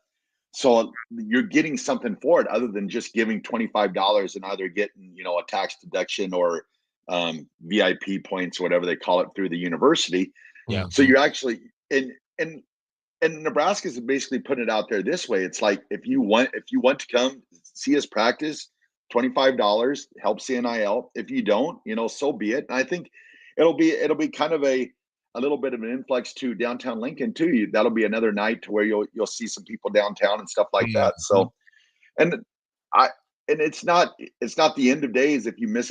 So you're getting something for it other than just giving $25 and either getting, a tax deduction or VIP points, whatever they call it, through the university. Yeah. So you're actually and Nebraska's basically putting it out there this way. It's like, if you want to come see us practice, $25 helps the NIL. If you don't, so be it. And I think it'll be kind of a little bit of an influx to downtown Lincoln too. That'll be another night to where you'll see some people downtown and stuff like that. So, and it's not the end of days if you miss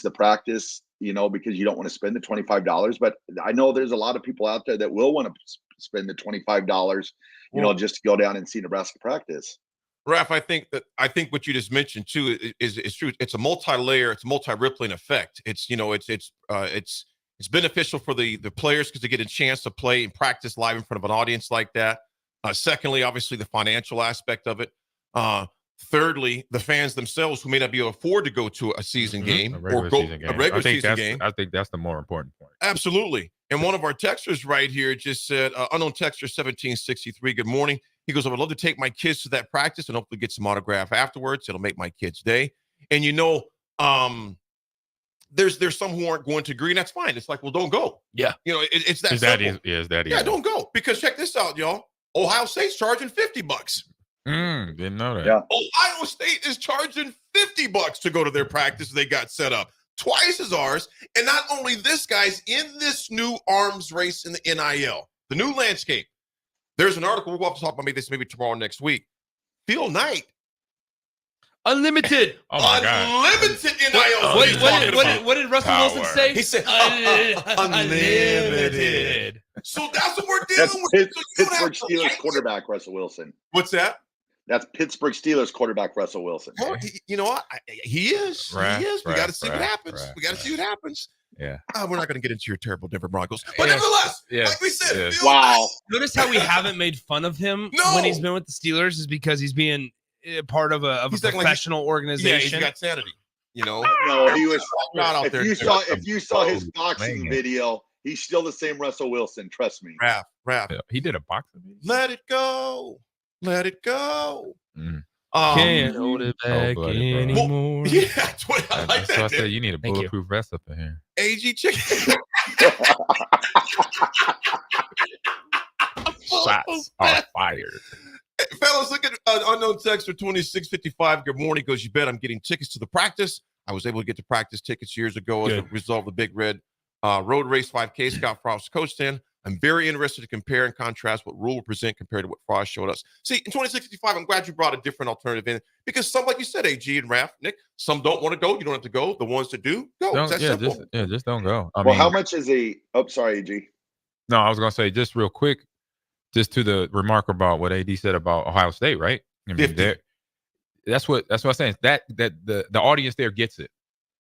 the practice, because you don't want to spend the $25. But I know there's a lot of people out there that will want to spend the $25, just to go down and see Nebraska practice. Raff, I think what you just mentioned too is true. It's a multi-layer, it's a multi-rippling effect. It's beneficial for the players because they get a chance to play and practice live in front of an audience like that. Secondly, obviously the financial aspect of it. Thirdly, the fans themselves who may not be able to afford to go to a season game a regular season game. I think that's the more important point. Absolutely. And one of our texters right here just said, unknown texter 1763, good morning. He goes, I would love to take my kids to that practice and hopefully get some autograph afterwards. It'll make my kids' day. And there's some who aren't going to agree, and that's fine. It's like, well, don't go. Yeah. It's that simple. It's that easy. Yeah, don't go. Because check this out, y'all. Ohio State's charging $50. Didn't know that. Yeah. Ohio State is charging $50 to go to their practice they got set up. Twice as ours. And not only this, guys, in this new arms race in the NIL, the new landscape, there's an article, we'll have to talk about this maybe tomorrow, next week. Phil Knight. Unlimited. Oh my God. Unlimited NIL. What did Russell Wilson say? He said unlimited. So that's what we're dealing with. Pittsburgh Steelers quarterback Russell Wilson. What's that? That's Pittsburgh Steelers quarterback Russell Wilson. Well, you know what? He is. Right, he is. We right, got to see what right, happens. right, We got to see what happens. Yeah. We're not going to get into your terrible Denver Broncos. But nevertheless, like we said, Phil wow. Notice how we haven't made fun of him when he's been with the Steelers is because he's being part of a professional organization. Yeah, he's got sanity. No, he was not out there. If you saw his boxing video, he's still the same Russell Wilson. Trust me. Raff. Yeah, he did a boxing video. Let it go. Let it go. Can't hold it back anymore. Well, yeah, that's what I like. So I said you need a bulletproof vest up in here. AG chicken. Shots are fired. Hey, fellas, look at unknown text for 2655. Good morning. Goes, you bet I'm getting tickets to the practice. I was able to get the practice tickets years ago as a result of the Big Red Road Race 5K Scott Frost coached in. I'm very interested to compare and contrast what Rule will present compared to what Frost showed us. See, in 2065, I'm glad you brought a different alternative in because some, like you said, AG and Raff, Nick, some don't want to go. You don't have to go. The ones that do, go. It's that simple. Just don't go. I Well, mean, how much is sorry, AG. No, I was gonna say just real quick, just to the remark about what AD said about Ohio State, right? I mean, that's what I'm saying. That the audience there gets it,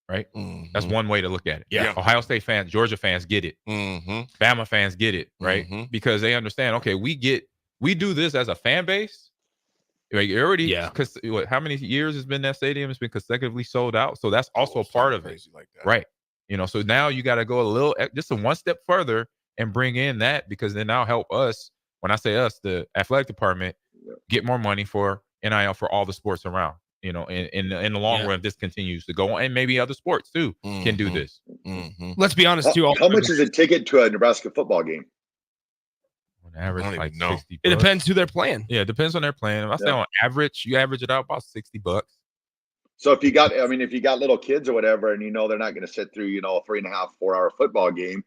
right? That's one way to look at it. Yeah. Ohio State fans, Georgia fans get it. Bama fans get it, right? Because they understand. Okay, we do this as a fan base. Like already, because how many years has been that stadium? It's been consecutively sold out, so that's also a part of it, like that. right? So now you got to go just one step further and bring in that, because then that'll help us. When I say us, the athletic department get more money for NIL for all the sports around. In the long run, if this continues to go on, and maybe other sports too can do this. Let's be honest too. How much is a ticket to a Nebraska football game? On average, like $60. It depends who they're playing. Yeah, it depends on their plan. I say on average, you average it out about $60. So if you got little kids or whatever, and they're not going to sit through a 3.5, 4 hour football game,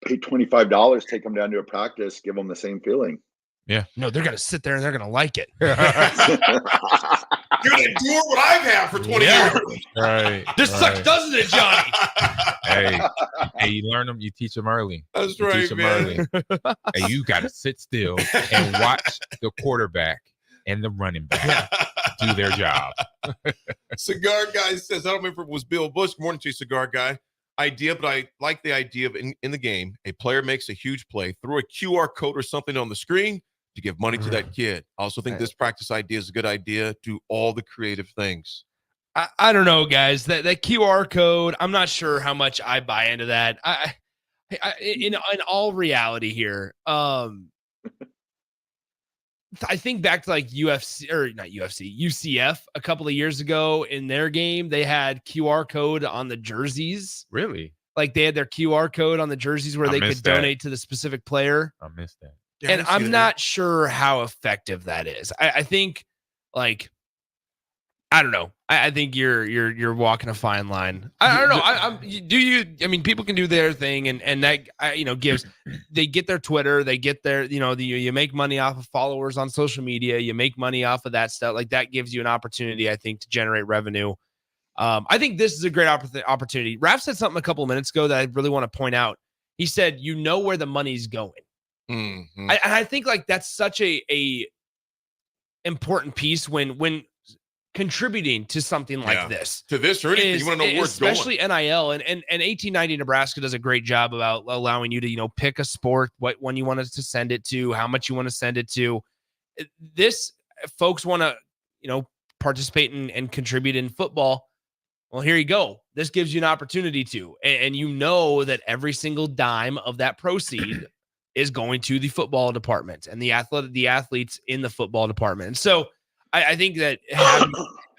pay $25, take them down to a practice, give them the same feeling. Yeah. No, they're going to sit there and they're going to like it. You're going to endure what I've had for 20 years. Right. This sucks, doesn't it, Johnny? Hey, you learn them, you teach them early. That's you right, teach them man. early. Hey, you got to sit still and watch the quarterback and the running back do their job. Cigar Guy says, I don't remember if it was Bill Bush. Good morning to you, Cigar Guy. Idea, but I like the idea of in the game, a player makes a huge play, throw a QR code or something on the screen to give money to that kid. I also think this practice idea is a good idea. Do all the creative things. I don't know, guys. That QR code, I'm not sure how much I buy into that. In all reality here, I think back to like UFC or not UFC, UCF a couple of years ago in their game, they had QR code on the jerseys. Really? Like they had their QR code on the jerseys where they could donate to the specific player. I missed that. Yeah, and I'm not sure how effective that is. I think like, I don't know. I think you're walking a fine line. I don't know. I mean, people can do their thing, and that gives. They get their Twitter, they get their you make money off of followers on social media. You make money off of that stuff. Like that gives you an opportunity, I think, to generate revenue. I think this is a great opportunity. Raff said something a couple of minutes ago that I really want to point out. He said, where the money's going. I think like that's such a important piece when contributing to something like this. To this or anything, you want to know where it's going. Especially NIL. And 1890 Nebraska does a great job about allowing you to, pick a sport, what one you want us to send it to, how much you want to send it to. This folks want to, participate and contribute in football. Well, here you go. This gives you an opportunity to, and that every single dime of that proceed is going to the football department and the athletes in the football department. And so I think that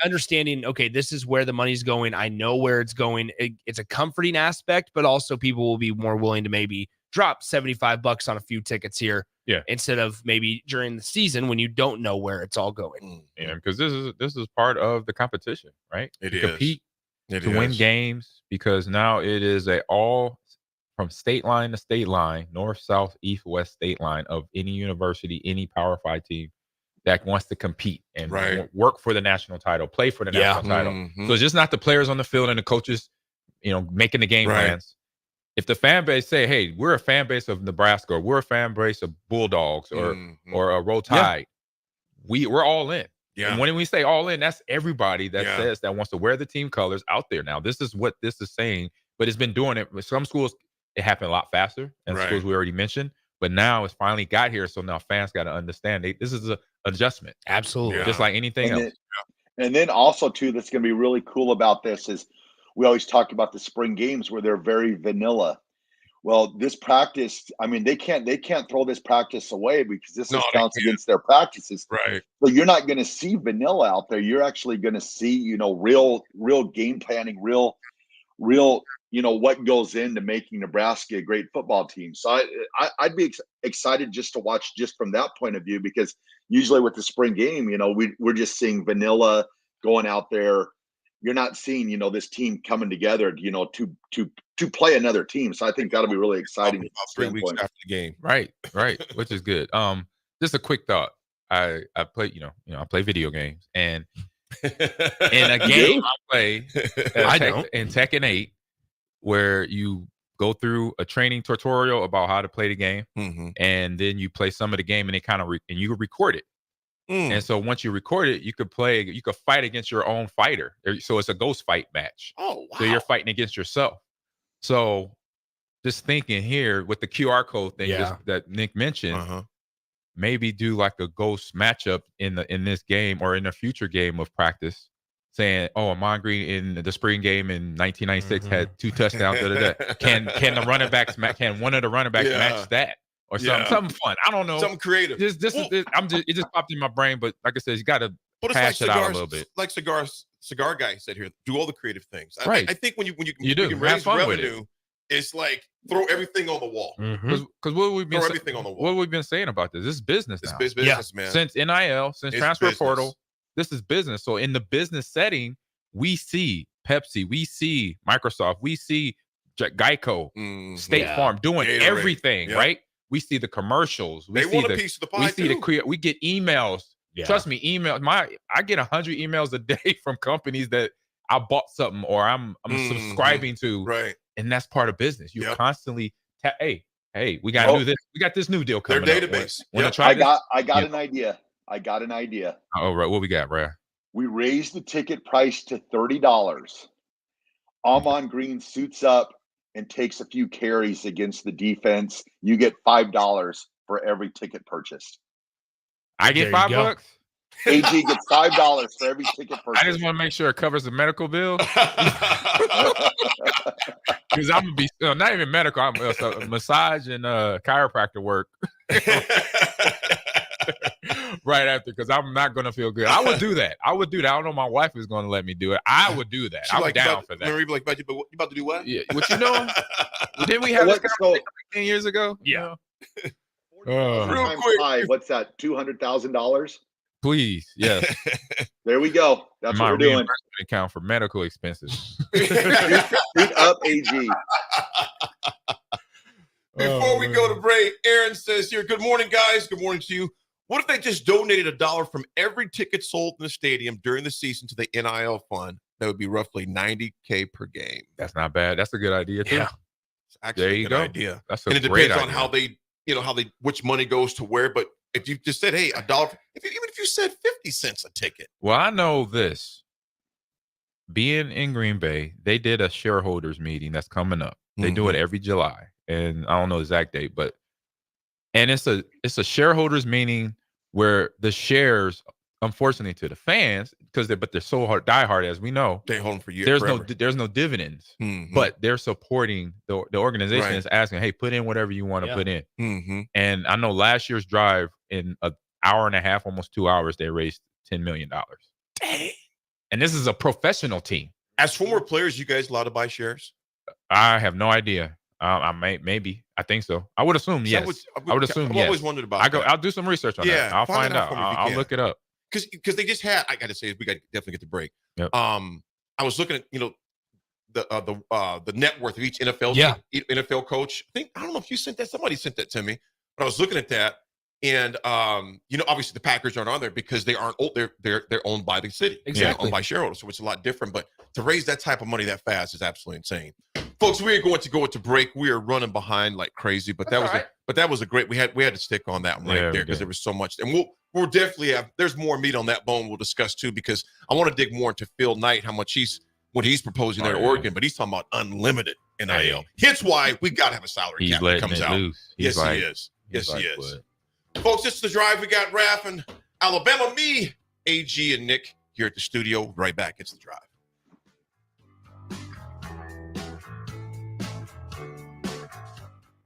understanding, okay, this is where the money's going. I know where it's going. It's a comforting aspect, but also people will be more willing to maybe drop $75 on a few tickets here. Yeah. Instead of maybe during the season when you don't know where it's all going. Yeah, because this is part of the competition, right? It is. Compete to win games, because now it is all from state line to state line, north, south, east, west state line of any university, any Power 5 team that wants to compete and work for the national title, play for the national title. So it's just not the players on the field and the coaches, making the game plans. If the fan base say, hey, we're a fan base of Nebraska, or we're a fan base of Bulldogs or a Roll Tide, we're all in. Yeah. And when we say all in, that's everybody that says that wants to wear the team colors out there. Now, this is what this is saying, but it's been doing it. With some schools, it happened a lot faster, and schools we already mentioned. But now it's finally got here, so now fans got to understand this is an adjustment. Absolutely. Just like anything else. And then also, too, that's going to be really cool about this is we always talk about the spring games where they're very vanilla. Well, this practice, I mean, they can't throw this practice away because this counts against their practices. Right. So you're not going to see vanilla out there. You're actually going to see, real game planning, real, what goes into making Nebraska a great football team. So I'd be excited just to watch just from that point of view, because usually with the spring game, we're just seeing vanilla going out there. You're not seeing, this team coming together, to to play another team. So I think that'll be really exciting. About 3 weeks after the game. Right, which is good. Just a quick thought. I play, I play video games, and in a game I play in Tekken 8, where you go through a training tutorial about how to play the game, and then you play some of the game, and and you record it. And so once you record it, you could fight against your own fighter. So it's a ghost fight match. Oh, wow. So you're fighting against yourself. So just thinking here with the QR code thing that Nick mentioned, maybe do like a ghost matchup in this game or in a future game of practice, saying, "Oh, Ahman Green in the spring game in 1996 had 2 touchdowns." Can one of the running backs match that? Or something fun. I don't know. Something creative. It just popped in my brain, but like I said, you got to hash it out a little bit. Like cigar guy said here, do all the creative things. Right. I think when you can raise revenue, it's like throw everything on the wall. Because what we've been everything on the wall. What we've been saying about this is business now. It's business, man. Since NIL, since transfer portal, this is business. So in the business setting, we see Pepsi, we see Microsoft, we see Geico, State Farm doing everything, right? We see the commercials. They want a piece of the pie. We get emails. Yeah. Trust me, I get 100 emails a day from companies that I bought something or I'm subscribing to. Right. And that's part of business. You constantly hey, we got to do this. We got this new deal coming. Their database. I got an idea. I got an idea. Oh, right. What we got, Raff? We raised the ticket price to $30. Ahman Green suits up and takes a few carries against the defense. You get $5 for every ticket purchased. I get $5. AG gets $5 for every ticket purchased. I just want to make sure it covers the medical bill. Because I'm gonna be not even medical. I'm massage and chiropractor work right after, because I'm not gonna feel good. I would do that. I don't know. My wife is gonna let me do it. I would do that. I'm down for that. Remember, like, you about to do what? Yeah. What you doing? Didn't we have this conversation 10 years ago? Yeah. Real quick. What's that? $200,000. Please, yes. There we go. That's what we're doing. Account for medical expenses. Speak up, AG. Before we go to break, Aaron says here, "Good morning, guys. Good morning to you. What if they just donated $1 from every ticket sold in the stadium during the season to the NIL fund? That would be roughly $90K per game." That's not bad. That's a good idea too. Yeah, it's actually a good idea. That's a and it great depends idea. on how they which money goes to where. But if you just said, "Hey, $1," even if you said 50 cents a ticket. Well, I know this. Being in Green Bay, they did a shareholders meeting that's coming up. They do it every July, and I don't know the exact date, and it's a shareholders meeting where the shares, unfortunately to the fans, but they're so diehard, as we know, they hold them for years. There's no dividends, but they're supporting the organization. Is asking, hey, put in whatever you want to put in. And I know last year's drive, in an hour and a half, almost 2 hours, they raised $10 million. Dang. And this is a professional team. As former players, you guys allowed to buy shares? I have no idea. I maybe. I think so. I would assume yes. I would assume yes. I've always wondered about that. I'll do some research on that. I'll find out. I'll look it up. Because they just had. I got to say, we got to definitely get the break. Yep. I was looking at the net worth of each NFL coach. I don't know if you sent that. Somebody sent that to me. But I was looking at that, and obviously the Packers aren't on there because they aren't old. They're owned by the city. Exactly. Owned by shareholders, so it's a lot different. But to raise that type of money that fast is absolutely insane. Folks, we are going to go into break. We are running behind like crazy, but that was a great. We had to stick on that one right there because there was so much, and we'll definitely have. There's more meat on that bone we'll discuss too, because I want to dig more into Phil Knight, how much what he's proposing there in Oregon, but he's talking about unlimited NIL. Hence why we got to have a salary cap that comes out. Yes, he is. Yes, he is. Folks, this is The Drive. We got Raff and Alabama, me, AG, and Nick here at the studio. Right back. It's The Drive.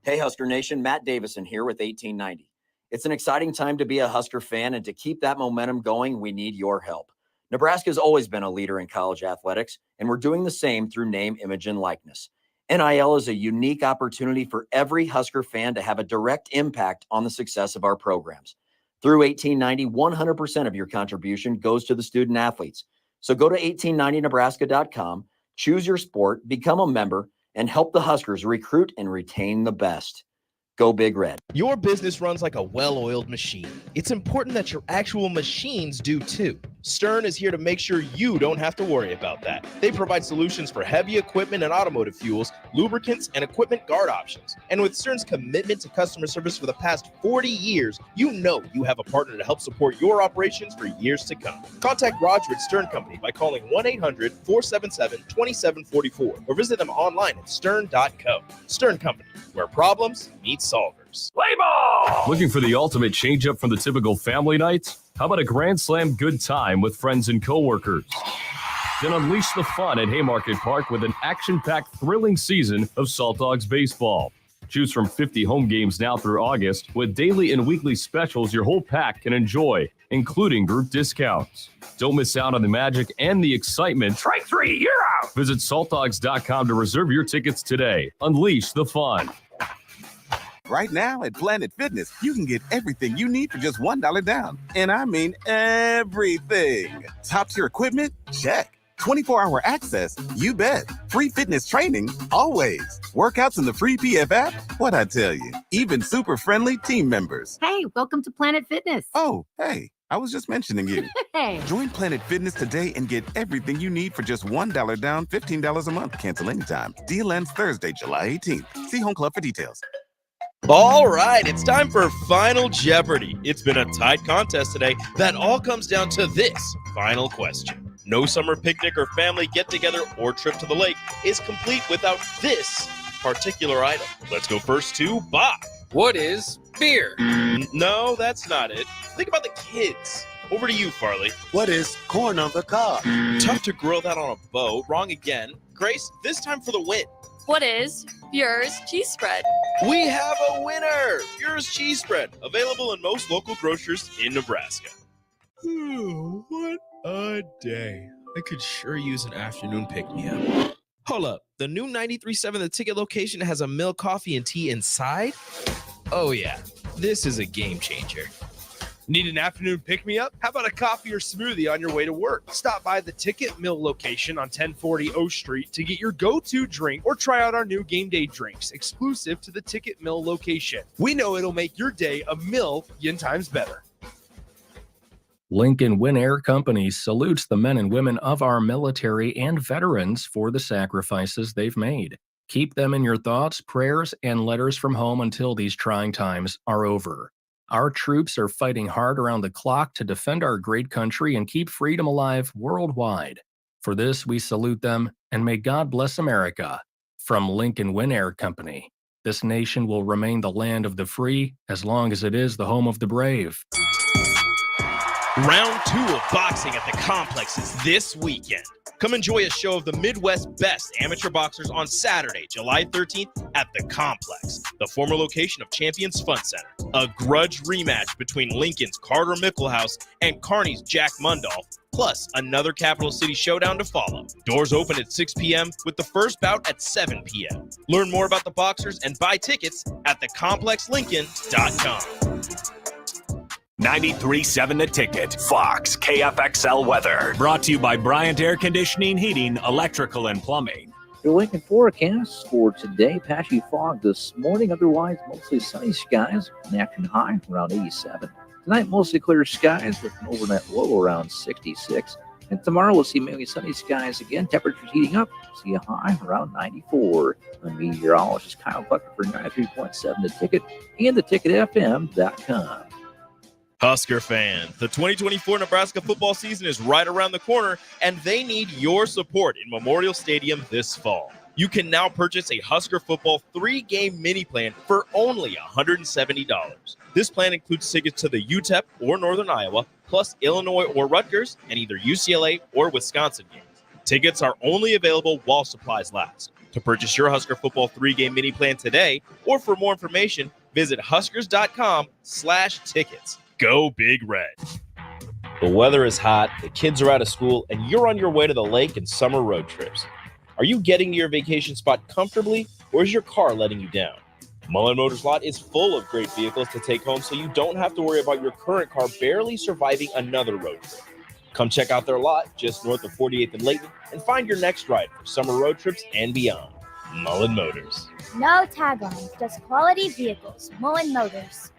Hey, Husker Nation, Matt Davison here with 1890. It's an exciting time to be a Husker fan, and to keep that momentum going, we need your help. Nebraska has always been a leader in college athletics, and we're doing the same through name, image, and likeness. NIL is a unique opportunity for every Husker fan to have a direct impact on the success of our programs. Through 1890, 100% of your contribution goes to the student athletes. So go to 1890nebraska.com, choose your sport, become a member, and help the Huskers recruit and retain the best. Go Big Red. Your business runs like a well-oiled machine. It's important that your actual machines do too. Stern is here to make sure you don't have to worry about that. They provide solutions for heavy equipment and automotive fuels, lubricants, and equipment guard options. And with Stern's commitment to customer service for the past 40 years, you know you have a partner to help support your operations for years to come. Contact Roger at Stern Company by calling 1-800-477-2744 or visit them online at stern.co. Stern Company, where problems meet solvers. Play ball! Looking for the ultimate change-up from the typical family night? How about a Grand Slam good time with friends and coworkers? Then unleash the fun at Haymarket Park with an action-packed, thrilling season of Salt Dogs baseball. Choose from 50 home games now through August with daily and weekly specials your whole pack can enjoy, including group discounts. Don't miss out on the magic and the excitement. Strike three, you're out! Visit saltdogs.com to reserve your tickets today. Unleash the fun. Right now at Planet Fitness, you can get everything you need for just $1 down. And I mean everything. Top-tier equipment? Check. 24-hour access? You bet. Free fitness training? Always. Workouts in the free PF app? What'd I tell you? Even super friendly team members. Hey, welcome to Planet Fitness. Oh, hey, I was just mentioning you. Hey. Join Planet Fitness today and get everything you need for just $1 down, $15 a month. Cancel anytime. Deal ends Thursday, July 18th. See Home Club for details. All right, it's time for Final Jeopardy. It's been a tight contest today that all comes down to this final question. No summer picnic or family get-together or trip to the lake is complete without this particular item. Let's go first to Bob. What is beer? No, that's not it. Think about the kids. Over to you, Farley. What is corn on the cob? Tough to grill that on a boat. Wrong again. Grace, this time for the win. What is Bure's cheese spread? We have a winner! Bure's cheese spread, available in most local grocers in Nebraska. What a day. I could sure use an afternoon pick-me-up. Hold up, the new 93.7 The Ticket location has a milk, coffee, and tea inside? Oh yeah, this is a game changer. Need an afternoon pick-me-up? How about a coffee or smoothie on your way to work? Stop by the Ticket Mill location on 1040 O Street to get your go-to drink or try out our new game day drinks exclusive to the Ticket Mill location. We know it'll make your day a million times better. Lincoln Win Air Company salutes the men and women of our military and veterans for the sacrifices they've made. Keep them in your thoughts, prayers, and letters from home until these trying times are over. Our troops are fighting hard around the clock to defend our great country and keep freedom alive worldwide. For this, we salute them, and may God bless America. From Lincoln Win Air Company, this nation will remain the land of the free as long as it is the home of the brave. Round 2 of boxing at the complex is this weekend. Come enjoy a show of the Midwest's best amateur boxers on Saturday, July 13th at the complex, the former location of Champions Fun Center. A grudge rematch between Lincoln's Carter Mickelhouse and Kearney's Jack Mundall, plus another Capital City showdown to follow. Doors open at 6 p.m. with the first bout at 7 p.m. Learn more about the boxers and buy tickets at thecomplexlincoln.com. 93.7 The Ticket, Fox, KFXL weather. Brought to you by Bryant Air Conditioning, Heating, Electrical, and Plumbing. Your Lincoln forecast for today, patchy fog this morning, otherwise mostly sunny skies, an action high around 87. Tonight, mostly clear skies with an overnight low around 66. And tomorrow, we'll see mainly sunny skies again, temperatures heating up, see a high around 94. I'm meteorologist Kyle Bucker for 93.7 The Ticket and theticketfm.com. Husker fans, the 2024 Nebraska football season is right around the corner, and they need your support in Memorial Stadium this fall. You can now purchase a Husker football 3-game mini plan for only $170. This plan includes tickets to the UTEP or Northern Iowa, plus Illinois or Rutgers, and either UCLA or Wisconsin games. Tickets are only available while supplies last. To purchase your Husker football 3-game mini plan today, or for more information, visit huskers.com/tickets. Go Big Red. The weather is hot, the kids are out of school, and you're on your way to the lake and summer road trips. Are you getting to your vacation spot comfortably, or is your car letting you down? Mullen Motors Lot is full of great vehicles to take home, so you don't have to worry about your current car barely surviving another road trip. Come check out their lot just north of 48th and Layton and find your next ride for summer road trips and beyond. Mullen Motors. No taglines, just quality vehicles. Mullen Motors.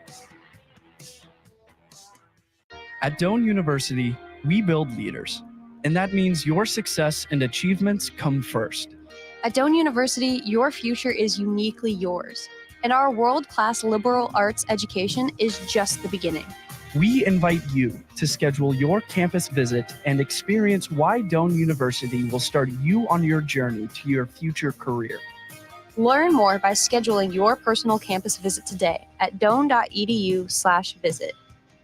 At Doane University, we build leaders, and that means your success and achievements come first. At Doane University, your future is uniquely yours, and our world-class liberal arts education is just the beginning. We invite you to schedule your campus visit and experience why Doane University will start you on your journey to your future career. Learn more by scheduling your personal campus visit today at doane.edu/visit.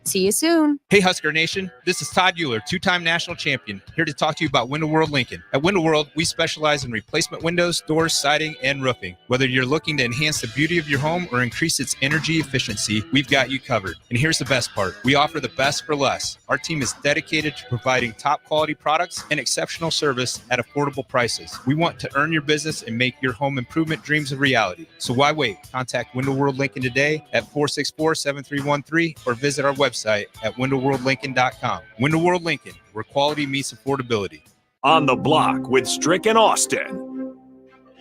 See you soon. Hey, Husker Nation. This is Todd Euler, two-time national champion, here to talk to you about Window World Lincoln. At Window World, we specialize in replacement windows, doors, siding, and roofing. Whether you're looking to enhance the beauty of your home or increase its energy efficiency, we've got you covered. And here's the best part. We offer the best for less. Our team is dedicated to providing top-quality products and exceptional service at affordable prices. We want to earn your business and make your home improvement dreams a reality. So why wait? Contact Window World Lincoln today at 464-7313 or visit our website at windowworldlincoln.com. Window World Lincoln, where quality meets affordability. On the Block with Strick and Austin.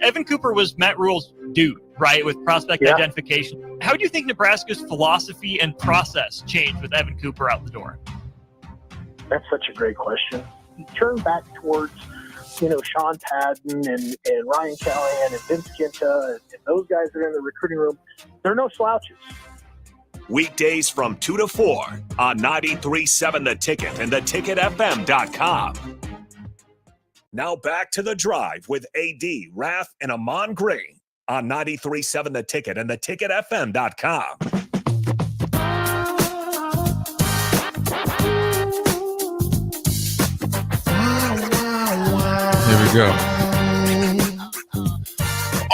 Evan Cooper was Matt Rule's dude, right, with prospect identification. How do you think Nebraska's philosophy and process changed with Evan Cooper out the door? That's such a great question. Turn back towards, Sean Padden and Ryan Callahan and Vince Ginta and those guys that are in the recruiting room. They're no slouches. Weekdays from 2 to 4 on 93.7 The Ticket and theticketfm.com. Now back to The Drive with AD, Raff, and Ahman Green on 93.7 The Ticket and theticketfm.com. Here we go.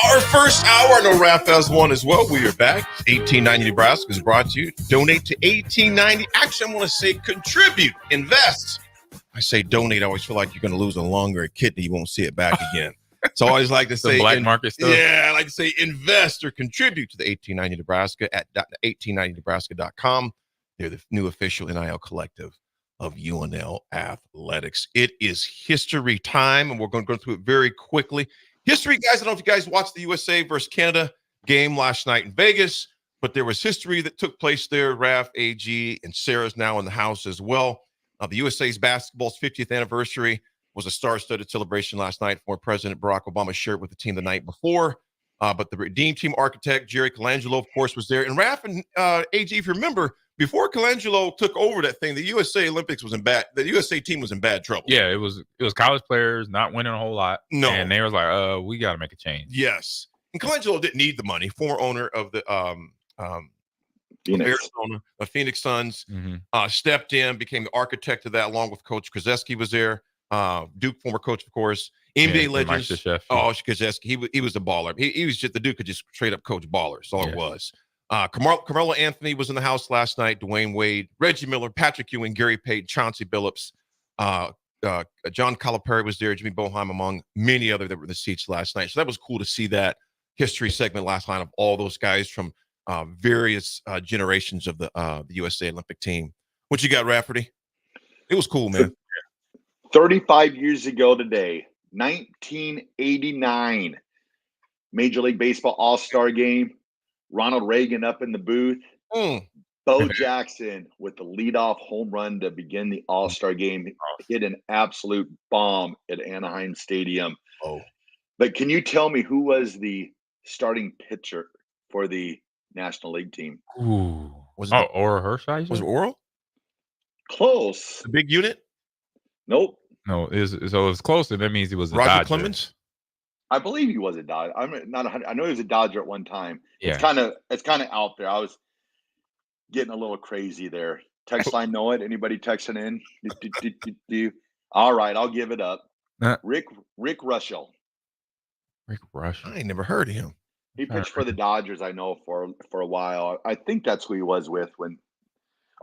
Our first hour, I know Raff has one as well. We are back. 1890 Nebraska is brought to you. Donate to 1890. Actually, I want to say contribute, invest. I say donate. I always feel like you're going to lose a lung or a kidney. You won't see it back again. So I always like to say black market stuff. Yeah, I like to say invest or contribute to the 1890 Nebraska at 1890nebraska.com. They're the new official NIL collective of UNL Athletics. It is history time, and we're going to go through it very quickly. History, guys. I don't know if you guys watched the USA versus Canada game last night in Vegas, but there was history that took place there. Raff, AG, and Sarah's now in the house as well. The USA's basketball's 50th anniversary was a star-studded celebration last night for President Barack Obama's shirt with the team the night before. But the Redeem Team architect, Jerry Colangelo, of course, was there. And Raff and AG, if you remember, before Colangelo took over that thing, the USA Olympics was in bad. The USA team was in bad trouble. Yeah, it was college players not winning a whole lot. No, and they was like, we got to make a change. Yes, and Colangelo didn't need the money. Former owner of the Arizona, the Phoenix Suns, stepped in, became the architect of that, along with Coach Krzyzewski was there. Duke, former coach, of course. NBA legends. Krzyzewski, he was a baller. He was just the Duke could just straight up coach ballers. That's all it was. Carmelo Anthony was in the house last night. Dwayne Wade, Reggie Miller, Patrick Ewing, Gary Payton, Chauncey Billups, John Calipari was there. Jimmy Boeheim, among many other that were in the seats last night. So that was cool to see that history segment last night of all those guys from various generations of the USA Olympic team. What you got, Rafferty? It was cool, man. 35 years ago today, 1989, Major League Baseball All-Star Game. Ronald Reagan up in the booth. Bo Jackson with the leadoff home run to begin the All-Star Game. Hit an absolute bomb at Anaheim Stadium. But can you tell me who was the starting pitcher for the National League team? Was it Oral Hershiser? Was it Oral? Close. The big unit? Nope. No, so it was close, and that means he was a Roger Dodger. Clemens? I believe he was a Dodger. I'm not 100. I know he was a Dodger at one time. Yeah. It's kind of out there. I was getting a little crazy there. Text line know it. Anybody texting in? Do all right, I'll give it up. Rick Rushell. Rick Rushell. I ain't never heard of him. He pitched for the Dodgers, I know, for a while. I think that's who he was with when.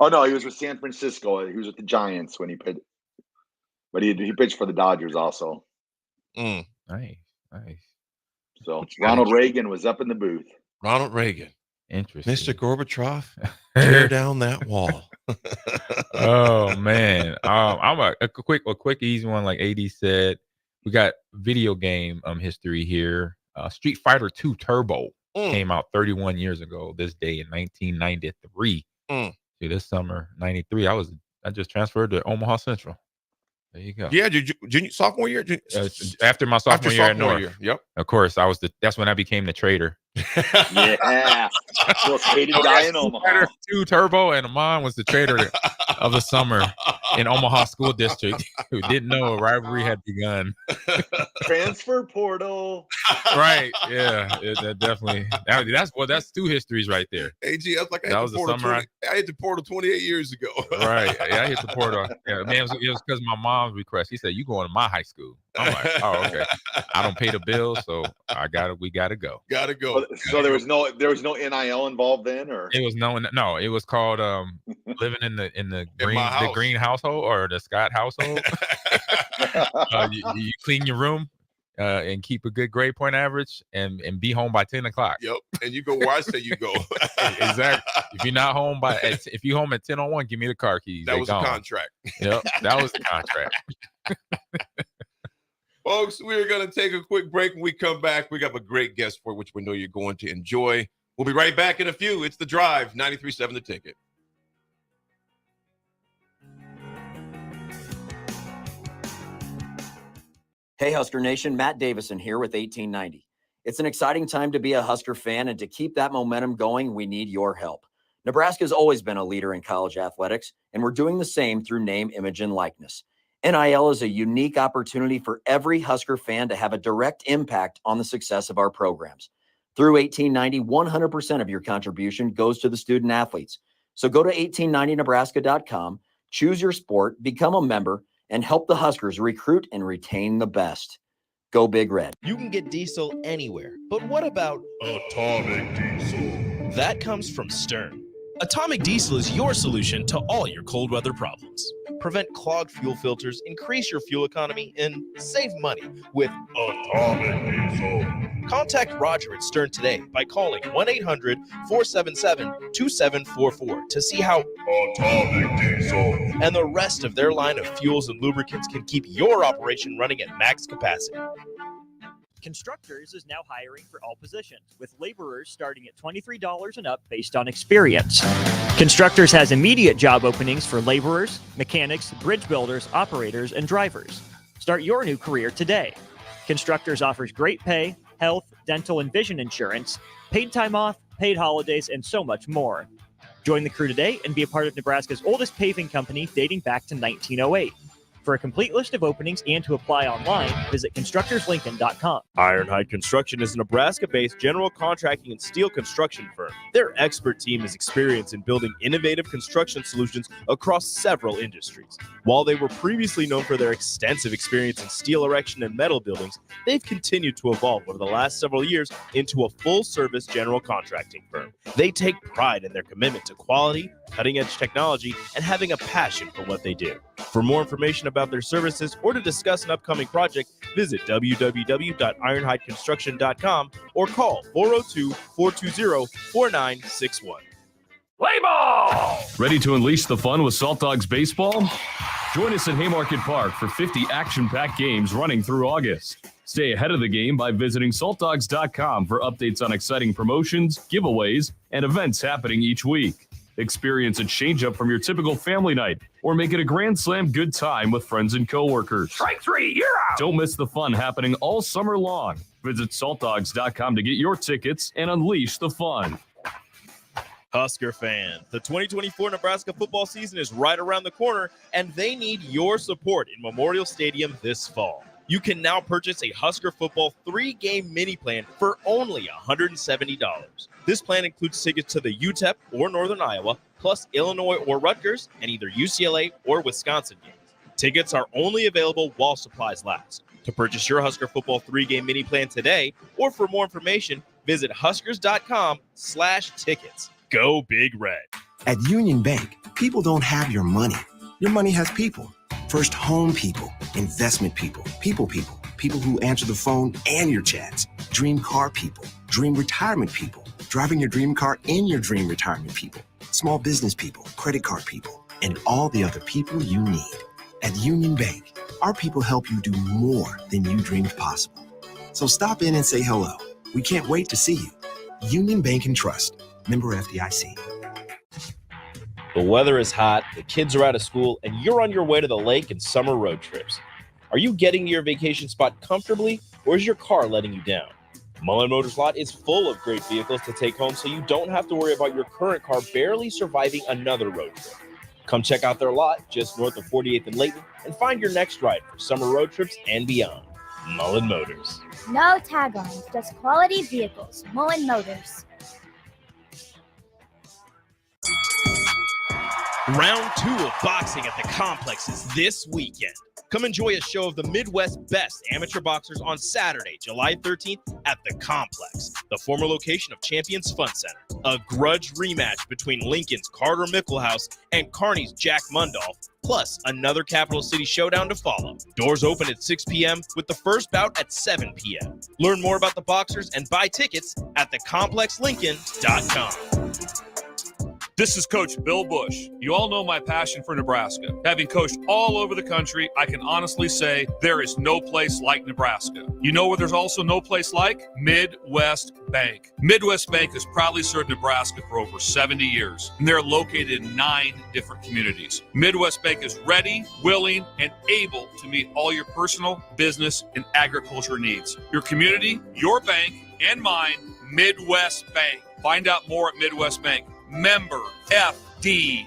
Oh no, he was with San Francisco. He was with the Giants when he pitched. But he pitched for the Dodgers also. Nice. So Ronald Reagan was up in the booth. Ronald Reagan. Interesting. Mr. Gorbachev, tear down that wall. Oh man. I'm a quick easy one, like AD said. We got video game history here. Street Fighter 2 Turbo came out 31 years ago this day in 1993. See, this summer, 93, I just transferred to Omaha Central. There you go. Yeah, sophomore year? After my sophomore year at North. Yep. Of course, that's when I became the trader. Yeah. Most hated guy in Omaha. 2 Turbo, and Ahman was the trader of the summer in Omaha School District who didn't know a rivalry had begun. Transfer portal. Right. Yeah. That definitely. That's 2 histories right there. AG, that was the summer. I hit the portal 28 years ago. Right. Yeah, I hit the portal. Yeah, man, it was because of my mom's request. He said, "You going to my high school?" I'm like, "Oh, okay." I don't pay the bills, so we gotta go. Gotta go. So there was no NIL involved then, or it was no. It was called living in the green household or the Scott household. You clean your room and keep a good grade point average and be home by 10 o'clock. Yep. And you go where I say you go. Exactly. If you're not home if you're home at 10:01, give me the car keys. That was a contract. Yep. That was the contract. Folks, we're going to take a quick break. When we come back, we got a great guest for which we know you're going to enjoy. We'll be right back in a few. It's The Drive, 93.7 The Ticket. Hey, Husker Nation, Matt Davison here with 1890. It's an exciting time to be a Husker fan, and to keep that momentum going, we need your help. Nebraska's always been a leader in college athletics, and we're doing the same through name, image, and likeness. NIL is a unique opportunity for every Husker fan to have a direct impact on the success of our programs. Through 1890, 100% of your contribution goes to the student athletes. So go to 1890nebraska.com, choose your sport, become a member, and help the Huskers recruit and retain the best. Go Big Red. You can get diesel anywhere, but what about Atomic Diesel? That comes from Stern. Atomic Diesel is your solution to all your cold weather problems. Prevent clogged fuel filters, increase your fuel economy, and save money with Atomic Diesel. Contact Roger at Stern today by calling 1-800-477-2744 to see how Atomic Diesel and the rest of their line of fuels and lubricants can keep your operation running at max capacity. Constructors is now hiring for all positions, with laborers starting at $23 and up based on experience. Constructors has immediate job openings for laborers, mechanics, bridge builders, operators, and drivers. Start your new career today. Constructors offers great pay, health, dental, and vision insurance, paid time off, paid holidays, and so much more. Join the crew today and be a part of Nebraska's oldest paving company dating back to 1908. For a complete list of openings and to apply online, visit constructorslincoln.com. Ironhide Construction is a Nebraska-based general contracting and steel construction firm. Their expert team is experienced in building innovative construction solutions across several industries. While they were previously known for their extensive experience in steel erection and metal buildings, they've continued to evolve over the last several years into a full-service general contracting firm. They take pride in their commitment to quality, cutting-edge technology, and having a passion for what they do. For more information about their services or to discuss an upcoming project, visit www.ironhideconstruction.com or call 402-420-4961. Play ball! Ready to unleash the fun with Salt Dogs Baseball? Join us at Haymarket Park for 50 action-packed games running through August. Stay ahead of the game by visiting saltdogs.com for updates on exciting promotions, giveaways, and events happening each week. Experience a change-up from your typical family night, or make it a Grand Slam good time with friends and coworkers. Strike three, you're out! Don't miss the fun happening all summer long. Visit saltdogs.com to get your tickets and unleash the fun. Husker fans, the 2024 Nebraska football season is right around the corner, and they need your support in Memorial Stadium this fall. You can now purchase a Husker football 3-game mini plan for only $170. This plan includes tickets to the UTEP or Northern Iowa, plus Illinois or Rutgers, and either UCLA or Wisconsin games. Tickets are only available while supplies last. To purchase your Husker football 3-game mini plan today, or for more information, visit huskers.com/tickets. Go Big Red. At Union Bank, people don't have your money. Your money has people. First home people, investment people, people who answer the phone and your chats, dream car people, dream retirement people, driving your dream car in your dream retirement people, small business people, credit card people, and all the other people you need. At Union Bank, our people help you do more than you dreamed possible. So stop in and say hello. We can't wait to see you. Union Bank and Trust. Member FDIC. The weather is hot, the kids are out of school, and you're on your way to the lake and summer road trips. Are you getting to your vacation spot comfortably, or is your car letting you down? Mullen Motors lot is full of great vehicles to take home, so you don't have to worry about your current car barely surviving another road trip. Come check out their lot just north of 48th and Layton and find your next ride for summer road trips and beyond. Mullen Motors. No tag-ons, just quality vehicles. Mullen Motors. Round 2 of boxing at the Complex is this weekend. Come enjoy a show of the Midwest's best amateur boxers on Saturday, July 13th at the Complex, the former location of Champions Fun Center. A grudge rematch between Lincoln's Carter Mickelhouse and Kearney's Jack Mundolf, plus another Capital City showdown to follow. Doors open at 6 p.m. with the first bout at 7 p.m. Learn more about the boxers and buy tickets at thecomplexlincoln.com. This is Coach Bill Bush. You all know my passion for Nebraska. Having coached all over the country, I can honestly say there is no place like Nebraska. You know where there's also no place like? Midwest Bank. Midwest Bank has proudly served Nebraska for over 70 years, and they're located in 9 different communities. Midwest Bank is ready, willing, and able to meet all your personal, business, and agriculture needs. Your community, your bank, and mine, Midwest Bank. Find out more at Midwest Bank. Member FDIC.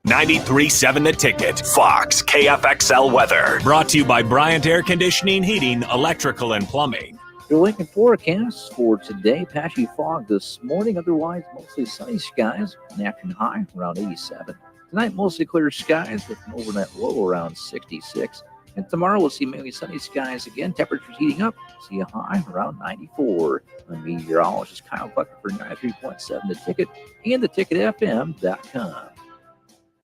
93.7 The Ticket, Fox, KFXL weather. Brought to you by Bryant Air Conditioning, Heating, Electrical, and Plumbing. Your Lincoln forecast for today, patchy fog this morning, otherwise mostly sunny skies, an action high around 87. Tonight, mostly clear skies with an overnight low around 66. And tomorrow, we'll see mainly sunny skies again. Temperatures heating up. See a high around 94. I'm meteorologist Kyle Bucker for 93.7 The Ticket and theticketfm.com.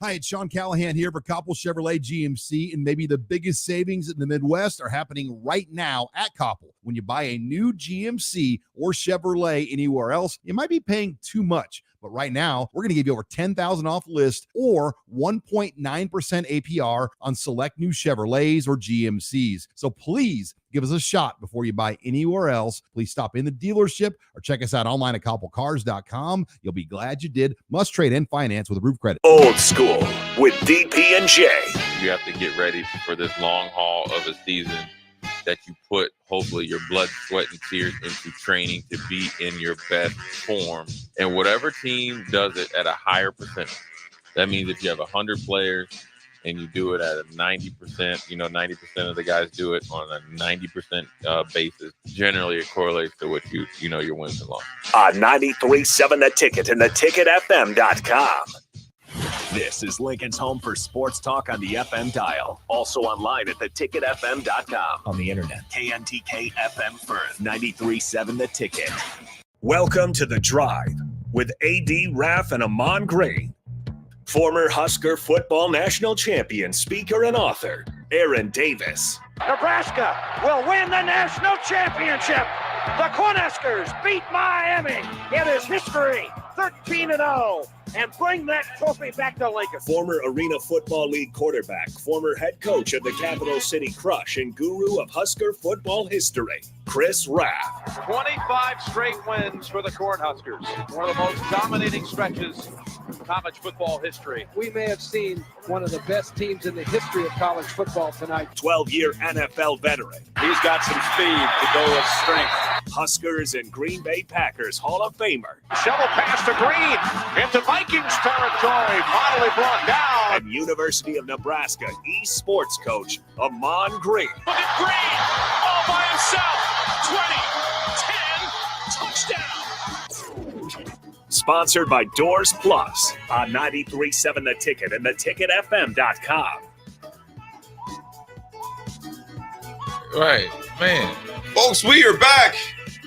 Hi, it's Sean Callahan here for Koppel Chevrolet GMC, and maybe the biggest savings in the Midwest are happening right now at Koppel. When you buy a new GMC or Chevrolet anywhere else, you might be paying too much. But right now, we're going to give you over $10,000 off list or 1.9% APR on select new Chevrolets or GMCs. So please give us a shot before you buy anywhere else. Please stop in the dealership or check us out online at koppelcars.com. You'll be glad you did. Must trade and finance with approved credit. Old School with DP and J. You have to get ready for this long haul of a season that you put, hopefully, your blood, sweat, and tears into training to be in your best form. And whatever team does it at a higher percentage, that means if you have 100 players and you do it at a 90%, 90% of the guys do it on a 90% basis, generally it correlates to what your wins and losses. 93.7 The Ticket and theticketfm.com. This is Lincoln's home for sports talk on the FM dial. Also online at theticketfm.com. On the internet. KNTK FM Firth, 93.7 The Ticket. Welcome to The Drive with AD Raff and Ahman Green. Former Husker football national champion, speaker, and author, Aaron Davis. Nebraska will win the national championship. The Cornhuskers beat Miami. It is history, 13-0. And bring that trophy back to Lincoln. Former Arena Football League quarterback, former head coach of the Capital City Crush, and guru of Husker football history, Chris Raff. 25 straight wins for the Cornhuskers. One of the most dominating stretches in college football history. We may have seen one of the best teams in the history of college football tonight. 12-year NFL veteran. He's got some speed to go with strength. Huskers and Green Bay Packers Hall of Famer. Shovel pass to Green into Vikings territory. Finally brought down. And University of Nebraska East sports coach, Ahman Green. Look at Green all by himself. 20, 10, touchdown. Sponsored by Doors Plus on 93.7 The Ticket and theticketfm.com. Right, man. Folks, we are back.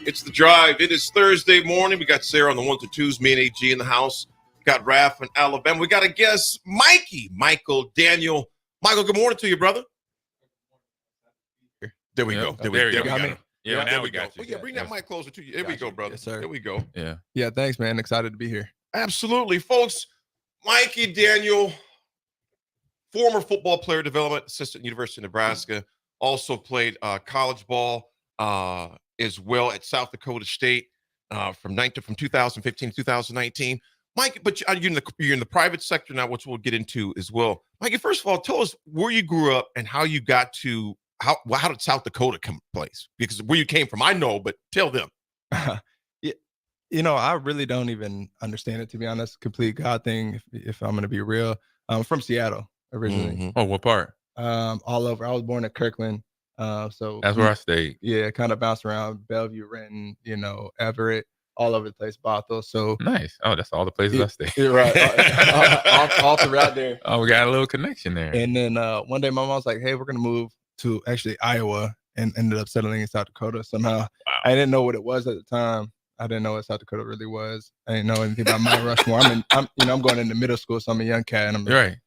It's The Drive. It is Thursday morning. We got Sarah on the 1 to 2s, me and AG in the house. Got Raff in Alabama. We got a guest, Michael Daniel. Michael, good morning to you, brother. There we go. There we go. Yeah, now we got you. Yeah, bring that mic closer to you. There we go, brother. Yes, sir. There we go. Yeah, thanks, man. Excited to be here. Absolutely. Folks, Mikey Daniel, former football player development assistant at University of Nebraska, also played college ball as well at South Dakota State from 2015 to 2019. Mike, but you're in the private sector now, which we'll get into as well. Mike, first of all, tell us where you grew up and how you got to how did South Dakota come place? Because where you came from, I know, but tell them. I really don't even understand it, to be honest. Complete God thing, if I'm going to be real. I'm from Seattle originally. Mm-hmm. Oh, what part? All over. I was born at Kirkland. So that's where I stayed. Yeah, kind of bounced around Bellevue, Renton, Everett, all over the place, Bothell. So nice. Oh, that's all the places I stayed. Yeah, right. all throughout there. Oh, we got a little connection there. And then one day my mom was like, hey, we're going to move to actually Iowa, and ended up settling in South Dakota somehow. Wow. I didn't know what it was at the time. I didn't know what South Dakota really was. I didn't know anything about Mount Rushmore. I'm going into middle school, so I'm a young cat, and I'm like, right.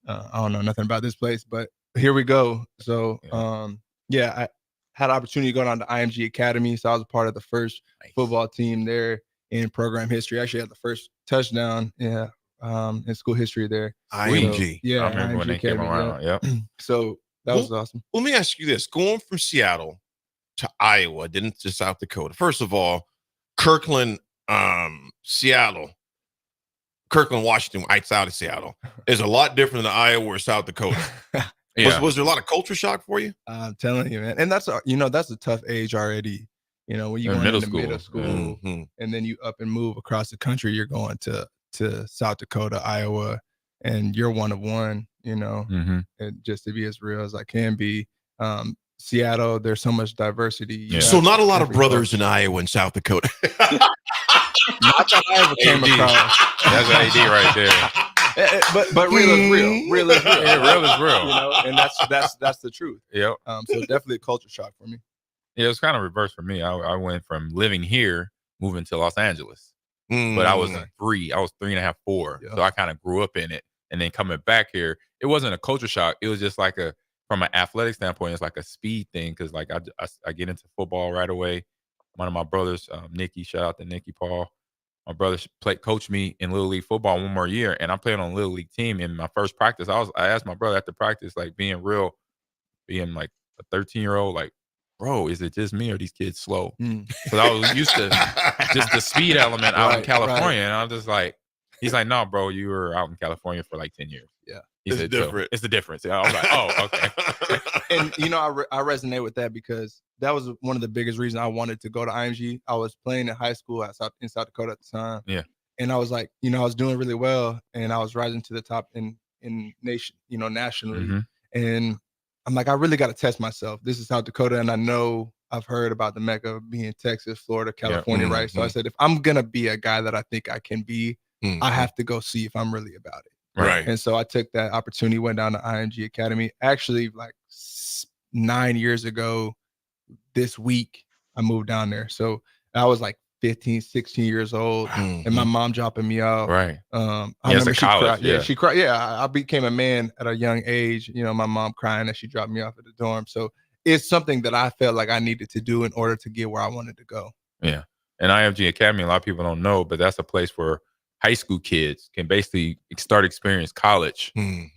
I don't know nothing about this place, but here we go. So, I had an opportunity to go down to IMG Academy, so I was a part of the first football team there in program history. I actually had the first touchdown, in school history there. IMG. So, I remember IMG when they Academy, came around. Yep. So that was awesome. Let me ask you this: going from Seattle to Iowa, then to South Dakota. First of all, Kirkland, Seattle, Kirkland, Washington, outside of Seattle, is a lot different than Iowa or South Dakota. Yeah. Was there a lot of culture shock for you? I'm telling you, man. And that's a tough age already. When you go into middle school, mm-hmm. and then you up and move across the country, you're going to South Dakota, Iowa, and you're one of one, Mm-hmm. and just to be as real as I can be. Seattle, there's so much diversity. Yeah. So not a lot of brothers in Iowa and South Dakota. I thought Iowa came across. That's AD right there. But real is real. Real is real. Yeah, real is real. And that's the truth. Yep. So definitely a culture shock for me. Yeah, it was kind of reverse for me. I went from living here, moving to Los Angeles. But I was 3.5, 4. Yeah. So I kind of grew up in it. And then coming back here, it wasn't a culture shock. It was just like from an athletic standpoint, it's like a speed thing. Cause like I get into football right away. One of my brothers, Nicky, shout out to Nicky Paul. My brother coached me in Little League football one more year. And I played on a Little League team. In my first practice, I asked my brother after practice, like being like a 13-year-old, like, bro, is it just me or these kids slow? Because I was used to just the speed element out in California. Right. And I'm just like, he's like, no, bro, you were out in California for like 10 years. Yeah. He said, different. It's the difference. I was like, oh, okay. And, I resonate with that because that was one of the biggest reasons I wanted to go to IMG. I was playing in high school in South Dakota at the time. Yeah. And I was like, I was doing really well and I was rising to the top in nation, nationally. Mm-hmm. And I'm like, I really got to test myself. This is South Dakota. And I know I've heard about the Mecca being Texas, Florida, California, yeah. right? So I said, if I'm going to be a guy that I think I can be, I have to go see if I'm really about it. Right. And so I took that opportunity, went down to IMG Academy. Actually, like 9 years ago this week, I moved down there. So I was like 15, 16 years old, and my mom dropping me off. Right. I remember she college, cried. Yeah, she cried. Yeah, I became a man at a young age. My mom crying as she dropped me off at the dorm. So it's something that I felt like I needed to do in order to get where I wanted to go. Yeah. And IMG Academy, a lot of people don't know, but that's a place where high school kids can basically start experience college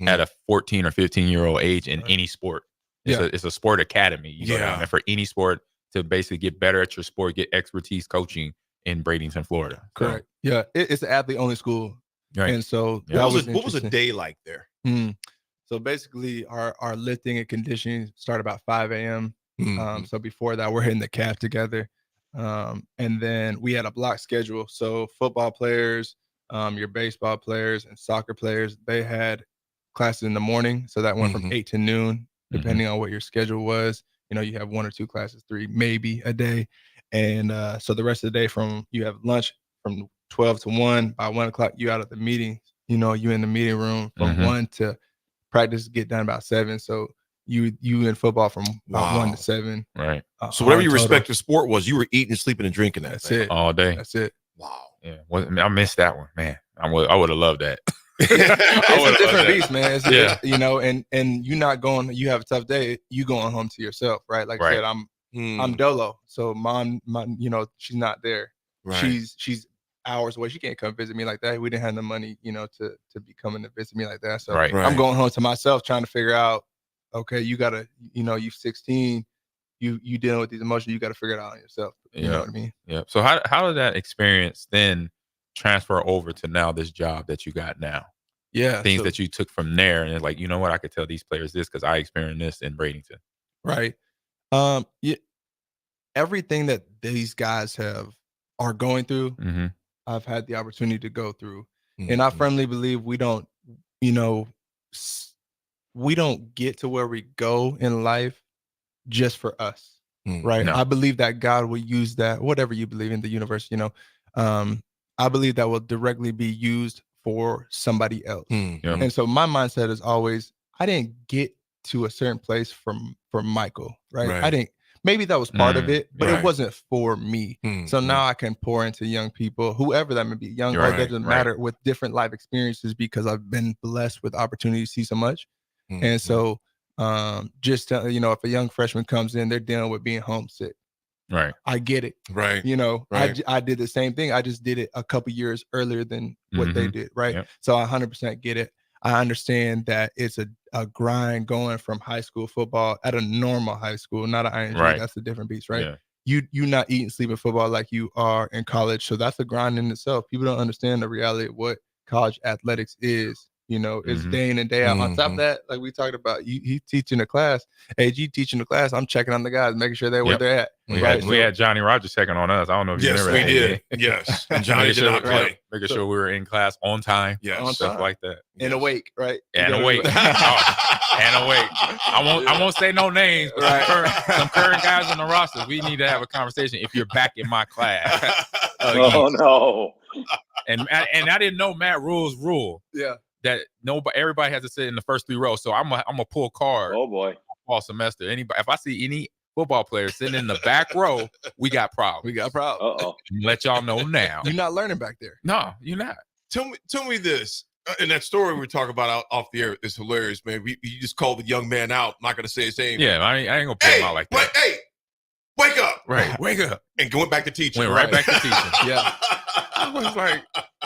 at a 14 or 15-year-old age in any sport. It's a sport academy. You know what I mean? For any sport to basically get better at your sport, get expertise coaching in Bradenton, Florida. Correct. Yeah, it's an athlete-only school. Right. And so what was a day like there? So basically, our lifting and conditioning start about 5 a.m. So before that, we're hitting the calf together. And then we had a block schedule. So football players, your baseball players and soccer players, they had classes in the morning. So that went from 8 to noon, depending on what your schedule was. You have 1 or 2 classes, 3 maybe a day. And so the rest of the day you have lunch from 12 to 1. By 1 o'clock, you out of the meeting. You in the meeting room from 1 to practice get done about 7. So you in football from about 1 to 7. Right. So whatever your respective sport was, you were eating, sleeping, and drinking that. That's it. All day. That's it. Wow. Yeah. I missed that one, man. I would have loved that. It's a different beast, man. Yeah. And you not going. You have a tough day. You going home to yourself, right? Like I said, I'm dolo. So mom, she's not there. Right. She's hours away. She can't come visit me like that. We didn't have the money, to be coming to visit me like that. So I'm going home to myself, trying to figure out. Okay, you gotta, you're 16. you dealing with these emotions, you got to figure it out on yourself. You know what I mean? Yeah. So how did that experience then transfer over to now this job that you got now? Yeah. Things that you took from there, and like, you know what, I could tell these players this because I experienced this in Bradenton. Right. Yeah, everything that these guys are going through, I've had the opportunity to go through. And I firmly believe we don't get to where we go in life just for us. Right. No. I believe that God will use that, whatever you believe in the universe, I believe that will directly be used for somebody else. And so my mindset is always, I didn't get to a certain place from Michael, right? I didn't, maybe that was part of it, but it wasn't for me. So now I can pour into young people, whoever that may be, young or that doesn't matter, with different life experiences, because I've been blessed with opportunity to see so much. And so just if a young freshman comes in, they're dealing with being homesick. Right. I get it. Right. I did the same thing. I just did it a couple years earlier than what they did. Right. Yep. So I 100% get it. I understand that it's a grind going from high school football at a normal high school, not an ING. Right. That's a different beast, right? Yeah. You not eating, sleeping football like you are in college. So that's a grind in itself. People don't understand the reality of what college athletics is. It's day in and day out. On top of that, like we talked about, he teaching the class, AG teaching the class. I'm checking on the guys, making sure they're where they're at. We had Johnny Rogers checking on us. I don't know if you remember that. Yes, we did. Yes. And Johnny did not play. Making sure we were in class on time. Yes. Stuff like that. And awake, right? And awake. And awake. I won't say no names, but some current guys on the roster, we need to have a conversation if you're back in my class. Oh, no. And I didn't know Matt Rule's rule. Yeah. That everybody has to sit in the first three rows. So I'm gonna pull card. Oh boy. All semester. Anybody, if I see any football players sitting in the back row, we got problems. Uh-oh. Let y'all know now. You're not learning back there. No, you're not. Tell me this. And that story we talk about off the air is hilarious, man. You just called the young man out. I'm not gonna say his name. Yeah, I ain't gonna pull him out like that. Hey, wake up. Right, wake up. And going back to teaching. Went right back to teaching. Yeah. I was like,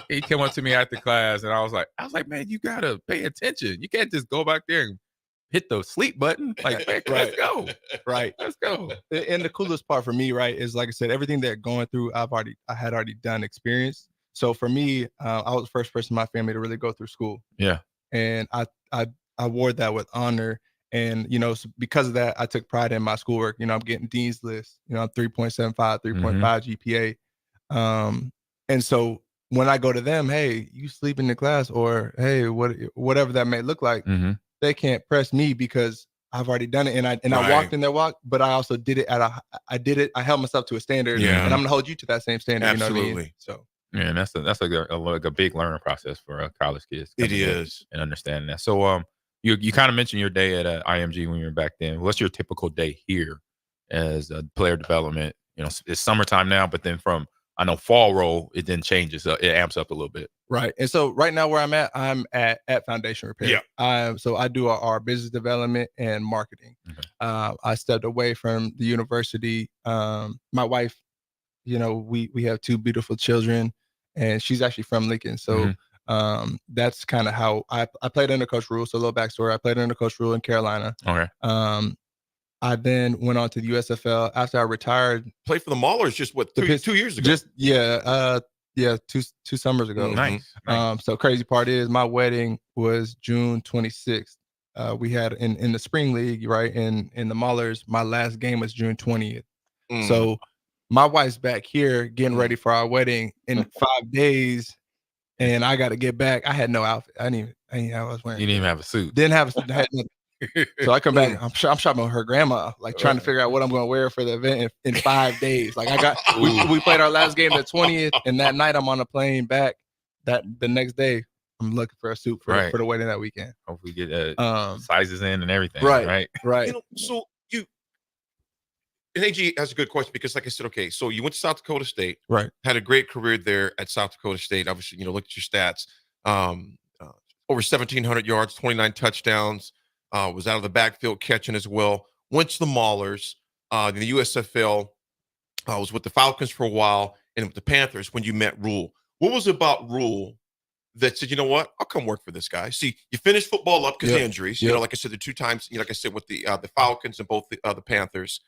he came up to me after class, and I was like, man, you gotta pay attention. You can't just go back there and hit the sleep button. Like, man, let's go. Right. Let's go. And the coolest part for me, right, is like I said, everything they're going through, I had already done experience. So for me, I was the first person in my family to really go through school. Yeah. And I wore that with honor. And, so because of that, I took pride in my schoolwork. I'm getting Dean's List. I'm 3.75, 3.5 GPA. And so when I go to them, hey, you sleep in the class, or hey, whatever that may look like, they can't press me because I've already done it. And I walked in their walk, but I also did it I held myself to a standard, and I'm gonna hold you to that same standard. Absolutely. You know what I mean? So yeah, and that's a big learning process for college kids. It is. And understanding that. So you kind of mentioned your day at IMG when you were back then. What's your typical day here as a player development? It's summertime now, but then I know fall roll, it then changes. It amps up a little bit. Right. And so right now where I'm at Foundation Repair. Yeah. So I do our business development and marketing. Okay. I stepped away from the university. My wife, we have two beautiful children, and she's actually from Lincoln. So that's kind of how I played under Coach Rule. So a little backstory. I played under Coach Rule in Carolina. Okay. I then went on to the USFL after I retired. Played for the Maulers just 2 years ago. Two summers ago. Nice. So crazy part is my wedding was June 26th. We had in the spring league, right? In the Maulers, my last game was June 20th. So my wife's back here getting ready for our wedding in 5 days, and I got to get back. I had no outfit. I was wearing. You didn't even have a suit. Didn't have a suit. Had nothing. So I come back. I'm shopping with her grandma, like trying to figure out what I'm going to wear for the event in 5 days. Like we played our last game the 20th, and that night I'm on a plane back. That the next day I'm looking for a suit for the wedding that weekend. Hopefully get sizes in and everything. Right. So and AG has a good question because, like I said, okay, so you went to South Dakota State, right? Had a great career there at South Dakota State. Obviously, look at your stats. Over 1,700 yards, 29 touchdowns. Was out of the backfield catching as well. Went to the Maulers, the USFL. Was with the Falcons for a while, and with the Panthers when you met Rule. What was it about Rule that said, you know what, I'll come work for this guy? See, you finished football up because of injuries. Like I said, the 2 times, like I said, with the Falcons and both the Panthers.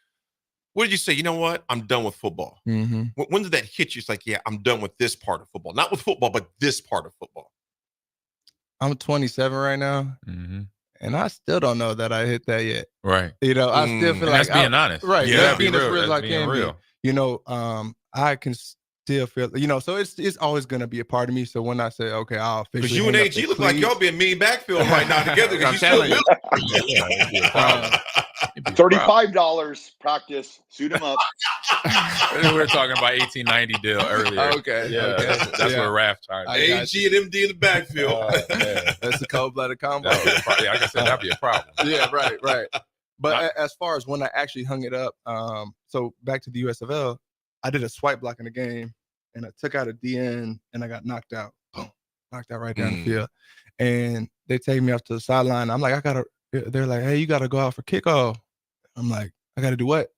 What did you say? You know what? I'm done with football. Mm-hmm. When did that hit you? It's like, yeah, I'm done with this part of football. Not with football, but this part of football. I'm 27 right now, and I still don't know that I hit that yet. Right. You know, I still feel And like that's being honest. Right. Yeah, That's be being as real. real as That's I being can real. be. You know, I can still feel, you know, so it's always going to be a part of me. So when I say, okay, I'll officially Because you and hang up AG the look like y'all cleats- being mean backfield right now together. I'm Because you still telling you. $35 practice. Suit him up. We were talking about 1890 deal earlier. Okay. Yeah, Okay. that's Yeah. where Raff tried. AG and MD in the backfield. That's a cold-blooded combo. Yeah, like I said, that'd be a problem. Yeah, right. But as far as when I actually hung it up, so back to the USFL, I did a swipe block in the game, and I took out a DN, and I got knocked out. Boom, knocked out right down the field. And they take me off to the sideline. I'm like, they're like, hey, you got to go out for kickoff. I'm like, I got to do what?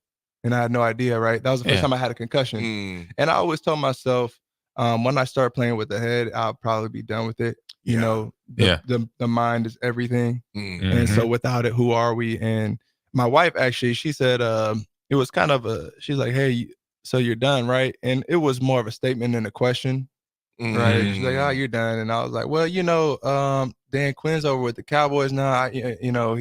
And I had no idea, right? That was the first time I had a concussion. And I always told myself, when I start playing with the head, I'll probably be done with it. You know, the mind is everything. And so without it, who are we? And my wife, actually, she said, it was kind of she's like, hey, so you're done, right? And it was more of a statement than a question, right? She's like, oh, you're done. And I was like, well, you know, Dan Quinn's over with the Cowboys now. You know,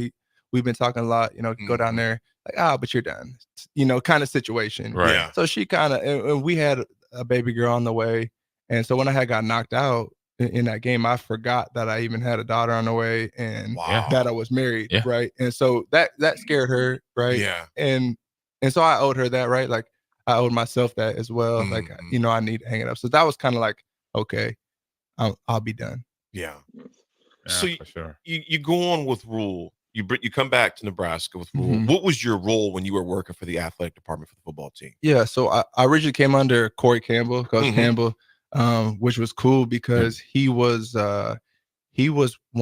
we've been talking a lot, you know, go down there. Like, but you're done, you know, kind of situation. Right. Yeah. So she kind of, and we had a baby girl on the way. And so when I had got knocked out in that game, I forgot that I even had a daughter on the way and that I was married. Yeah. Right. And so that scared her. Right. Yeah. And so I owed her that, right? Like I owed myself that as well. Like, you know, I need to hang it up. So that was kind of like, okay, I'll be done. Yeah. Yeah, So for sure. you go on with Rule. You come back to Nebraska with Rule. What was your role when you were working for the athletic department for the football team? Yeah, so I originally came under Corey Campbell, Coach Campbell, which was cool because he was one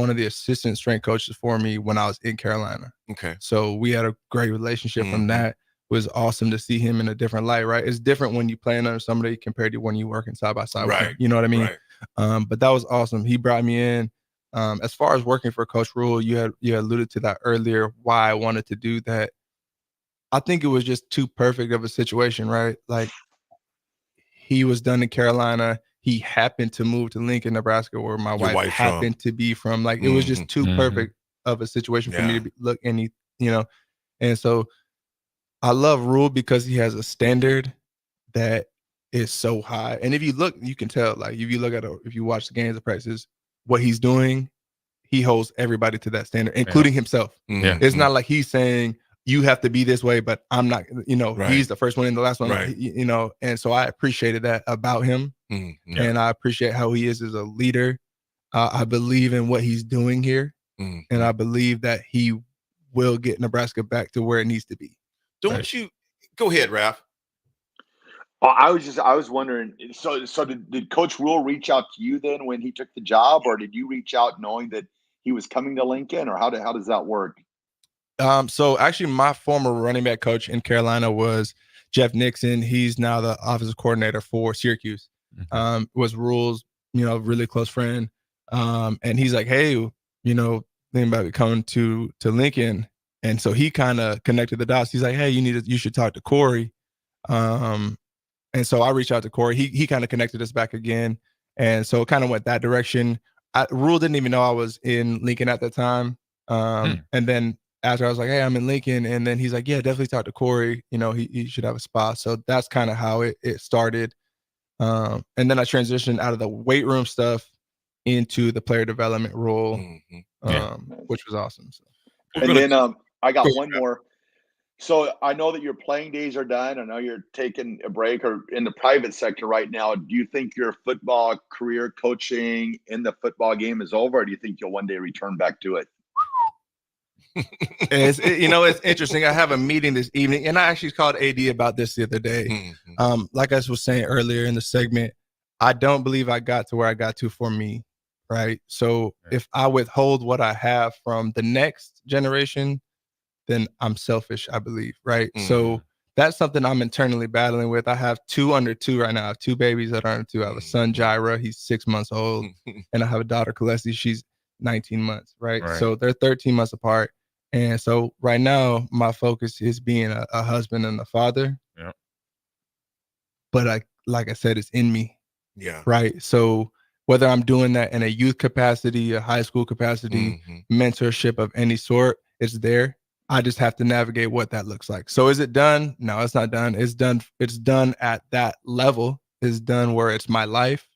of the assistant strength coaches for me when I was in Carolina. Okay. So we had a great relationship from that. It was awesome to see him in a different light, right? It's different when you playing under somebody compared to when you working side by side with him. You know what I mean? Right. But that was awesome. He brought me in. As far as working for Coach Rule, you alluded to that earlier, why I wanted to do that. I think it was just too perfect of a situation, right? Like he was done in Carolina. He happened to move to Lincoln, Nebraska, where my wife happened to be from. Like it was just too perfect of a situation for me to look any, you know. And so I love Rule because he has a standard that is so high. And if you look, you can tell, like if you look at if you watch the games of practices, what he's doing, he holds everybody to that standard, including himself. It's not like he's saying you have to be this way, but I'm not, you know, he's the first one and the last one, you know. And so I appreciated that about him. And I appreciate how he is as a leader. I believe in what he's doing here. And I believe that he will get Nebraska back to where it needs to be. Don't you go ahead, Raff? I was wondering. So did Coach Rule reach out to you then when he took the job, or did you reach out knowing that he was coming to Lincoln, or how does that work? So actually, my former running back coach in Carolina was Jeff Nixon. He's now the offensive coordinator for Syracuse. Was Rule's, you know, really close friend. And he's like, hey, you know, thinking about coming to Lincoln. And so he kind of connected the dots. He's like, hey, you should talk to Corey. And so I reached out to Corey. He kind of connected us back again. And so it kind of went that direction. Rule didn't even know I was in Lincoln at the time. And then after I was like, hey, I'm in Lincoln. And then he's like, yeah, definitely talk to Corey. You know, he should have a spot. So that's kind of how it started. And then I transitioned out of the weight room stuff into the player development role, which was awesome. So. And then I got one more. So I know that your playing days are done. I know you're taking a break or in the private sector right now. Do you think your football career coaching in the football game is over, or do you think you'll one day return back to it? It's interesting. I have a meeting this evening, and I actually called AD about this the other day. Like I was saying earlier in the segment, I don't believe I got to where I got to for me, right? So if I withhold what I have from the next generation, then I'm selfish, I believe, right? So that's something I'm internally battling with. I have 2 under 2 right now. I have 2 babies that are under 2. I have a son, Jaira, he's 6 months old, and I have a daughter, Kalesi, she's 19 months, right? So they're 13 months apart. And so right now, my focus is being a husband and a father. Yeah. But like I said, it's in me. Yeah. Right. So whether I'm doing that in a youth capacity, a high school capacity, mentorship of any sort, it's there. I just have to navigate what that looks like. So is it done? No, it's not done. It's done. It's done at that level. It's done where it's my life,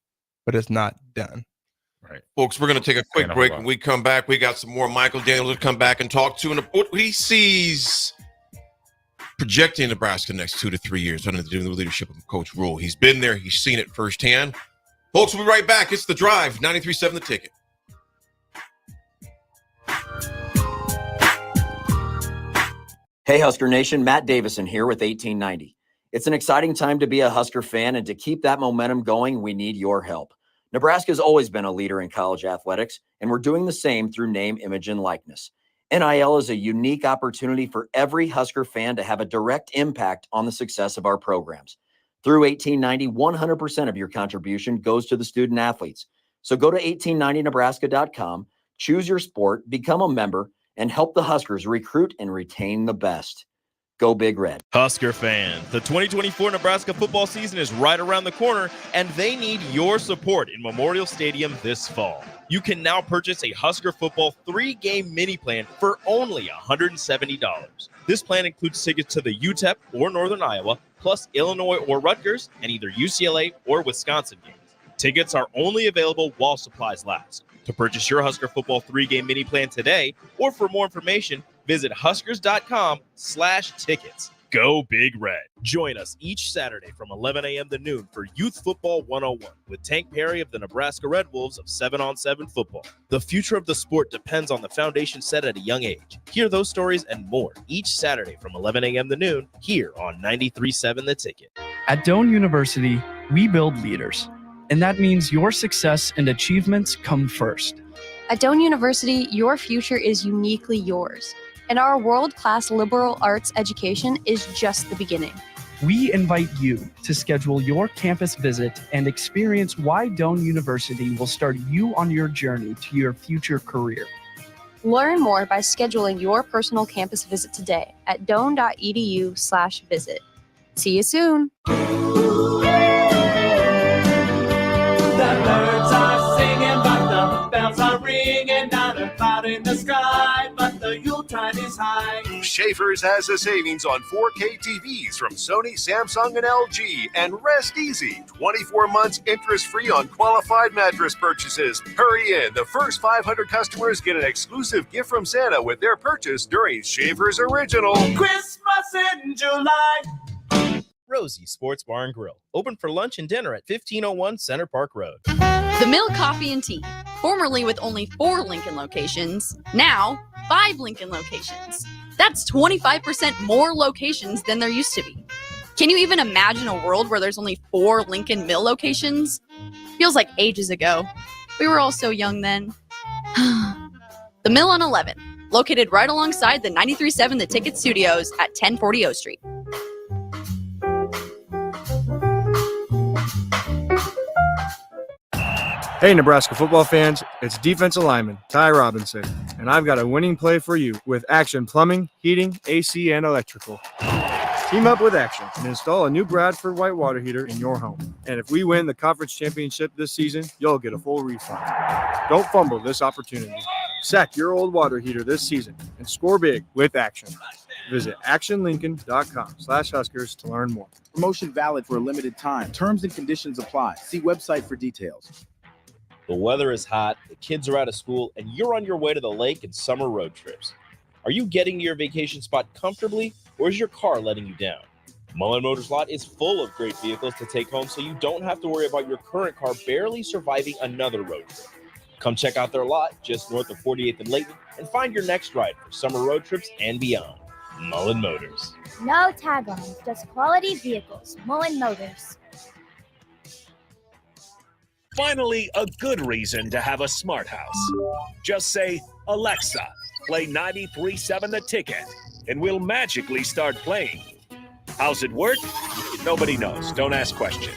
but it's not done. Right. Folks, we're going to take a quick break. When we come back, we got some more Michael Daniels to come back and talk to. And what he sees projecting Nebraska next 2 to 3 years under the leadership of Coach Rule. He's been there. He's seen it firsthand. Folks, we'll be right back. It's The Drive, 93.7 The Ticket. Hey, Husker Nation, Matt Davison here with 1890. It's an exciting time to be a Husker fan, and to keep that momentum going, we need your help. Nebraska's always been a leader in college athletics, and we're doing the same through name, image, and likeness. NIL is a unique opportunity for every Husker fan to have a direct impact on the success of our programs. Through 1890, 100% of your contribution goes to the student athletes. So go to 1890nebraska.com, choose your sport, become a member, and help the Huskers recruit and retain the best. Go Big Red. Husker fans, the 2024 Nebraska football season is right around the corner, and they need your support in Memorial Stadium this fall. You can now purchase a Husker football 3-game mini plan for only $170. This plan includes tickets to the UTEP or Northern Iowa, plus Illinois or Rutgers, and either UCLA or Wisconsin games. Tickets are only available while supplies last. To purchase your Husker football 3-game mini plan today, or for more information, visit huskers.com/tickets. Go Big Red. Join us each Saturday from 11 a.m. to noon for Youth Football 101 with Tank Perry of the Nebraska Red Wolves of 7-on-7 football. The future of the sport depends on the foundation set at a young age. Hear those stories and more each Saturday from 11 a.m. to noon here on 93.7 The Ticket. At Doane University, we build leaders, and that means your success and achievements come first. At Doane University, your future is uniquely yours, and our world-class liberal arts education is just the beginning. We invite you to schedule your campus visit and experience why Doane University will start you on your journey to your future career. Learn more by scheduling your personal campus visit today at doane.edu/visit. See you soon. The birds are singing, but the bells are ringing. Not a cloud in the sky, but the Yuletide is high. Schaefer's has a savings on 4K TVs from Sony, Samsung, and LG. And rest easy. 24 months interest-free on qualified mattress purchases. Hurry in. The first 500 customers get an exclusive gift from Santa with their purchase during Schaefer's Original Christmas in July. Rosie's Sports Bar and Grill, open for lunch and dinner at 1501 Center Park Road. The Mill Coffee and Tea, formerly with only 4 Lincoln locations, now 5 Lincoln locations. That's 25% more locations than there used to be. Can you even imagine a world where there's only 4 Lincoln Mill locations? Feels like ages ago. We were all so young then. The Mill on 11, located right alongside the 93.7 The Ticket Studios at 1040 O Street. Hey, Nebraska football fans, it's defensive lineman Ty Robinson, and I've got a winning play for you with Action Plumbing, Heating, AC, and Electrical. Team up with Action and install a new Bradford white water heater in your home. And if we win the conference championship this season, you'll get a full refund. Don't fumble this opportunity. Sack your old water heater this season and score big with Action. Visit actionlincoln.com/Huskers to learn more. Promotion valid for a limited time. Terms and conditions apply. See website for details. The weather is hot, the kids are out of school, and you're on your way to the lake and summer road trips. Are you getting to your vacation spot comfortably, or is your car letting you down? Mullen Motors Lot is full of great vehicles to take home, so you don't have to worry about your current car barely surviving another road trip. Come check out their lot just north of 48th and Layton and find your next ride for summer road trips and beyond. Mullen Motors. No tag-ons, just quality vehicles. Mullen Motors. Finally, a good reason to have a smart house. Just say, Alexa, play 93.7 The Ticket, and we'll magically start playing. How's it work? Nobody knows. Don't ask questions.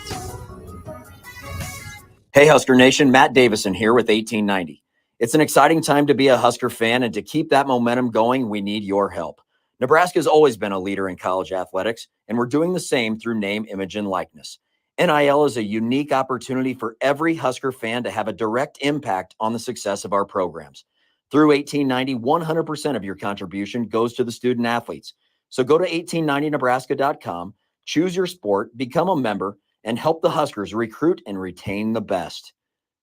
Hey, Husker Nation, Matt Davison here with 1890. It's an exciting time to be a Husker fan, and to keep that momentum going, we need your help. Nebraska has always been a leader in college athletics, and we're doing the same through name, image, and likeness. NIL is a unique opportunity for every Husker fan to have a direct impact on the success of our programs. Through 1890, 100% of your contribution goes to the student athletes. So go to 1890nebraska.com, choose your sport, become a member, and help the Huskers recruit and retain the best.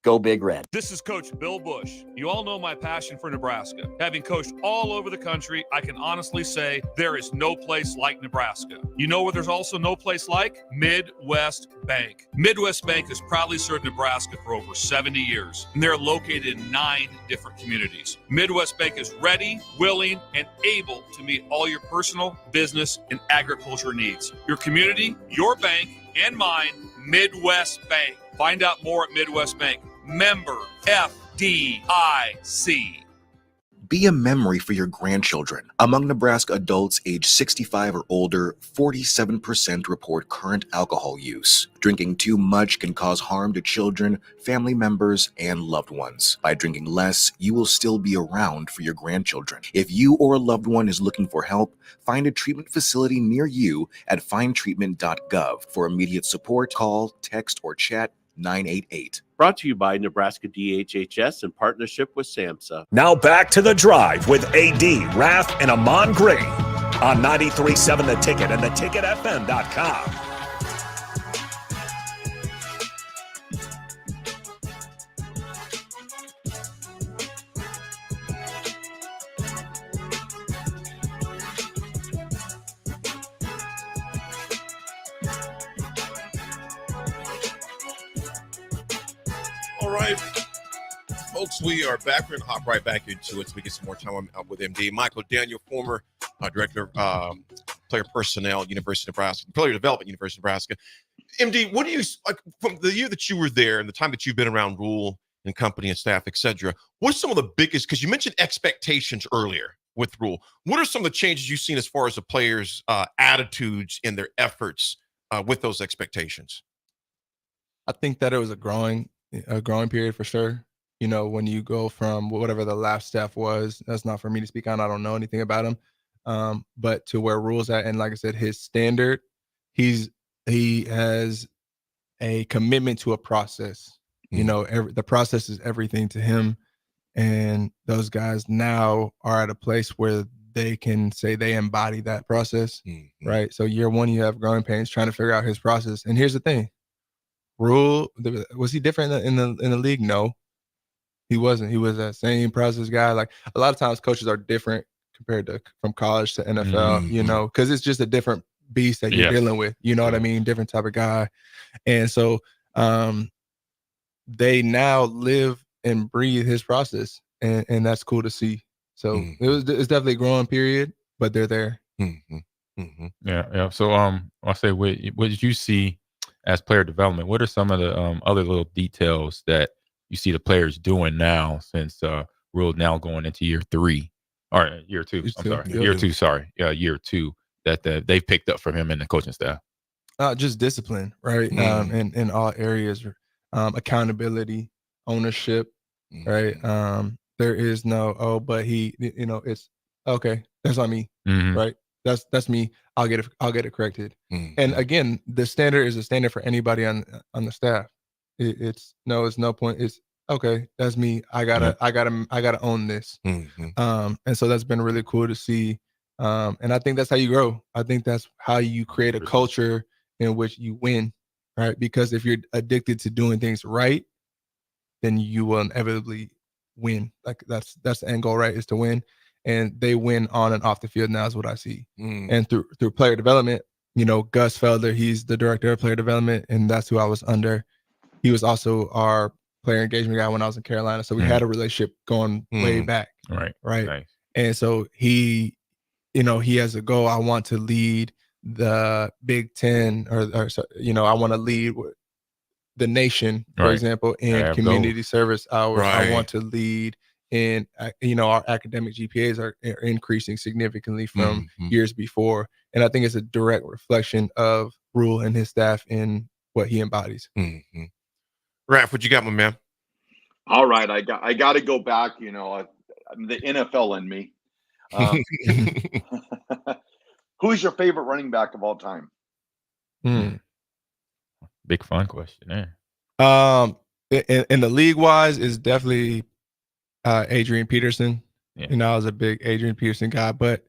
Go Big Red. This is Coach Bill Bush. You all know my passion for Nebraska. Having coached all over the country, I can honestly say there is no place like Nebraska. You know where there's also no place like? Midwest Bank. Midwest Bank has proudly served Nebraska for over 70 years, and they're located in 9 different communities. Midwest Bank is ready, willing, and able to meet all your personal, business, and agriculture needs. Your community, your bank, and mine, Midwest Bank. Find out more at Midwest Bank. Member FDIC. Be a memory for your grandchildren. Among Nebraska adults age 65 or older, 47% report current alcohol use. Drinking too much can cause harm to children, family members, and loved ones. By drinking less, you will still be around for your grandchildren. If you or a loved one is looking for help, find a treatment facility near you at findtreatment.gov. For immediate support, call, text, or chat 988. Brought to you by Nebraska DHHS in partnership with SAMHSA. Now back to The Drive with AD, Raff, and Ahman Gray on 93.7 The Ticket and theticketfm.com. All right, folks, we are back. We're going to hop right back into it so we get some more time with MD. Michael Daniel, former director of player personnel, University of Nebraska, player development, University of Nebraska. MD, what do you, like, from the year that you were there and the time that you've been around Rule and company and staff, et cetera, what are some of the biggest, because you mentioned expectations earlier with Rule, what are some of the changes you've seen as far as the players' attitudes and their efforts with those expectations? I think that it was a growing period for sure. You know, when you go from whatever the last staff was, that's not for me to speak on. I don't know anything about him. But to where Rule's at, and like I said, his standard, he has a commitment to a process. You know, the process is everything to him. And those guys now are at a place where they can say they embody that process, right? So year one, you have growing pains trying to figure out his process. And here's the thing. Rule, was he different in the league? No, he wasn't. He was that same process guy. Like a lot of times coaches are different compared to from college to NFL, you know, because it's just a different beast that you're dealing with. You know what I mean? Different type of guy. And so they now live and breathe his process. And that's cool to see. So it's definitely a growing period, but they're there. Yeah. So I'll say, what did you see as player development? What are some of the other little details that you see the players doing now since Rule now going into year 3 or year 2? I'm sorry, year 2. Sorry, year 2 that they've picked up from him and the coaching staff. Just discipline, right? In all areas, accountability, ownership, right? There is no but he, you know, it's okay. That's on me, right? That's me. I'll get it corrected. And again, the standard is a standard for anybody on the staff. It's no point. It's okay. That's me. I gotta own this. And so that's been really cool to see. And I think that's how you grow. I think that's how you create a culture in which you win, right? Because if you're addicted to doing things right, then you will inevitably win. Like that's the end goal, right? Is to win. And they win on and off the field now is what I see. And through player development, you know, Gus Felder, he's the director of player development, and that's who I was under. He was also our player engagement guy when I was in Carolina. So we had a relationship going way back. Right. Nice. And so he, you know, he has a goal. I want to lead the Big Ten or you know, I want to lead the nation, for example, in community service hours. I want to lead in, you know, our academic GPAs are increasing significantly from years before. And I think it's a direct reflection of Rule and his staff in what he embodies. Raff, what you got, my man? All right, I got to go back. The NFL in me. Who's your favorite running back of all time? Big fun question there. In the league wise, is definitely Adrian Peterson. Yeah. I was a big Adrian Peterson guy, but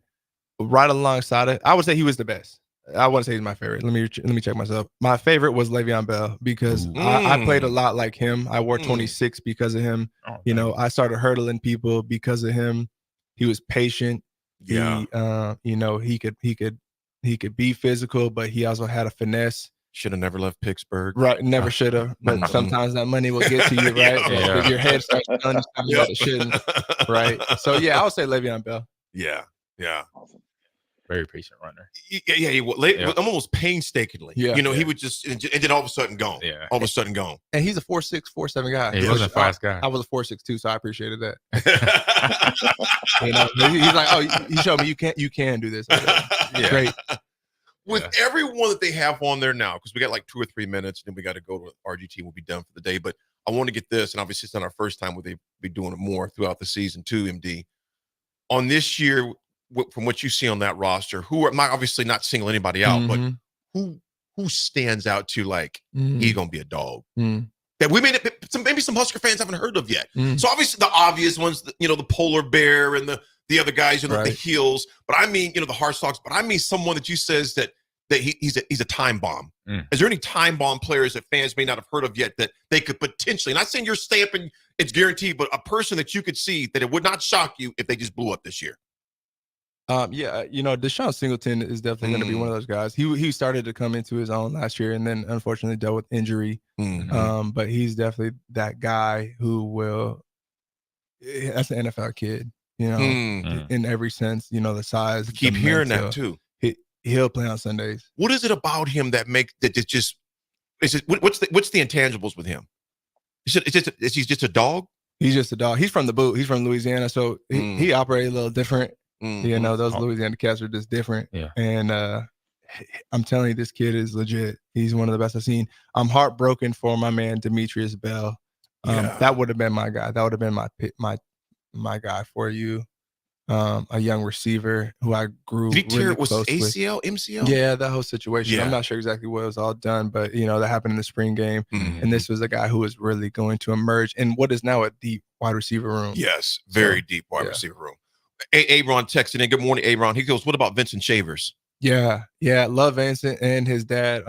right alongside it, I would say he was the best. I wouldn't say he's my favorite. Let me check myself. My favorite was Le'Veon Bell because I played a lot like him. I wore 26 because of him. Oh, I started hurdling people because of him. He was patient. Yeah. He could be physical, but he also had a finesse. Should have never left Pittsburgh. Right, never should have. But sometimes that money will get to you, right? Yeah. Your head starts telling you something that it shouldn't, right? So yeah, I would say Le'Veon Bell. Yeah. Very patient runner. Almost painstakingly. Yeah. He would just, and then all of a sudden gone. Yeah. All of a sudden gone. And he's a 4'6", 4'7" guy. He wasn't a fast guy. I was a 4'6" too, so I appreciated that. He's like, oh, he showed me you can do this. Yeah. Great. With everyone that they have on there now, because we got like 2 or 3 minutes, and then we got to go to RGT. We'll be done for the day. But I want to get this, and obviously it's not our first time where they'll be doing it more throughout the season too, MD. On this year, from what you see on that roster, who are obviously not single anybody out, but who stands out to like he's gonna be a dog that we maybe some Husker fans haven't heard of yet. So obviously the obvious ones, the polar bear and the other guys, the heels. But I mean, the hard stocks. But I mean someone that you says that he's a time bomb. Is there any time bomb players that fans may not have heard of yet that they could potentially? Not saying you're stamping it's guaranteed, but a person that you could see that it would not shock you if they just blew up this year. Deshaun Singleton is definitely going to be one of those guys. He started to come into his own last year, and then unfortunately dealt with injury. But he's definitely that guy who will. That's an NFL kid, in every sense. The size. Keep hearing that too. He'll play on Sundays. What is it about him that it just? Is it what's the intangibles with him? Is he just a dog? He's just a dog. He's from the boot. He's from Louisiana, so he operates a little different. Those Louisiana cats are just different. Yeah. And I'm telling you, this kid is legit. He's one of the best I've seen. I'm heartbroken for my man Demetrius Bell. That would have been my guy. That would have been my guy for you. A young receiver who I grew. Did he tear really it? Was close ACL, with. MCL? Yeah, that whole situation. Yeah. I'm not sure exactly what was all done, but that happened in the spring game. And this was a guy who was really going to emerge in what is now a deep wide receiver room. Yes, very deep wide receiver room. Aaron texted in. Good morning, Aaron. He goes, "What about Vincent Shavers?" Yeah, love Vincent and his dad.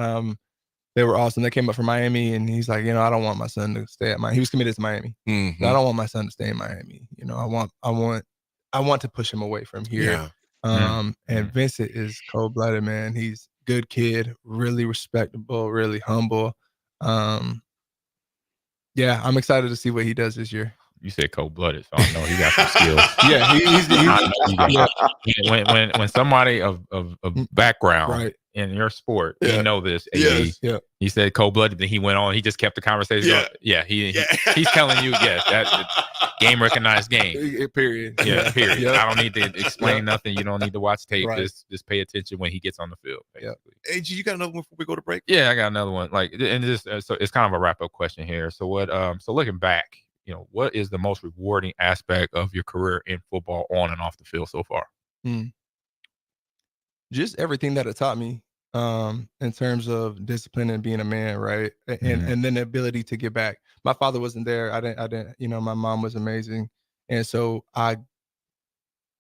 They were awesome. They came up from Miami, and he's like, I don't want my son to stay at Miami. He was committed to Miami. I don't want my son to stay in Miami. I want to push him away from here. Yeah. And Vincent is cold-blooded, man. He's a good kid, really respectable, really humble. I'm excited to see what he does this year. You said cold-blooded, so I know he got some skills. When somebody of background in your sport, you know this. He said cold-blooded, then he went on. He just kept the conversation. He's telling you, that game recognized game. Period. Yeah, period. I don't need to explain nothing. You don't need to watch tape. Just pay attention when he gets on the field. Basically. AG, you got another one before we go to break? Yeah, I got another one. So it's kind of a wrap-up question here. So what? So looking back, what is the most rewarding aspect of your career in football on and off the field so far? Just everything that it taught me in terms of discipline and being a man, right? And then the ability to get back. My father wasn't there. I didn't, my mom was amazing. And so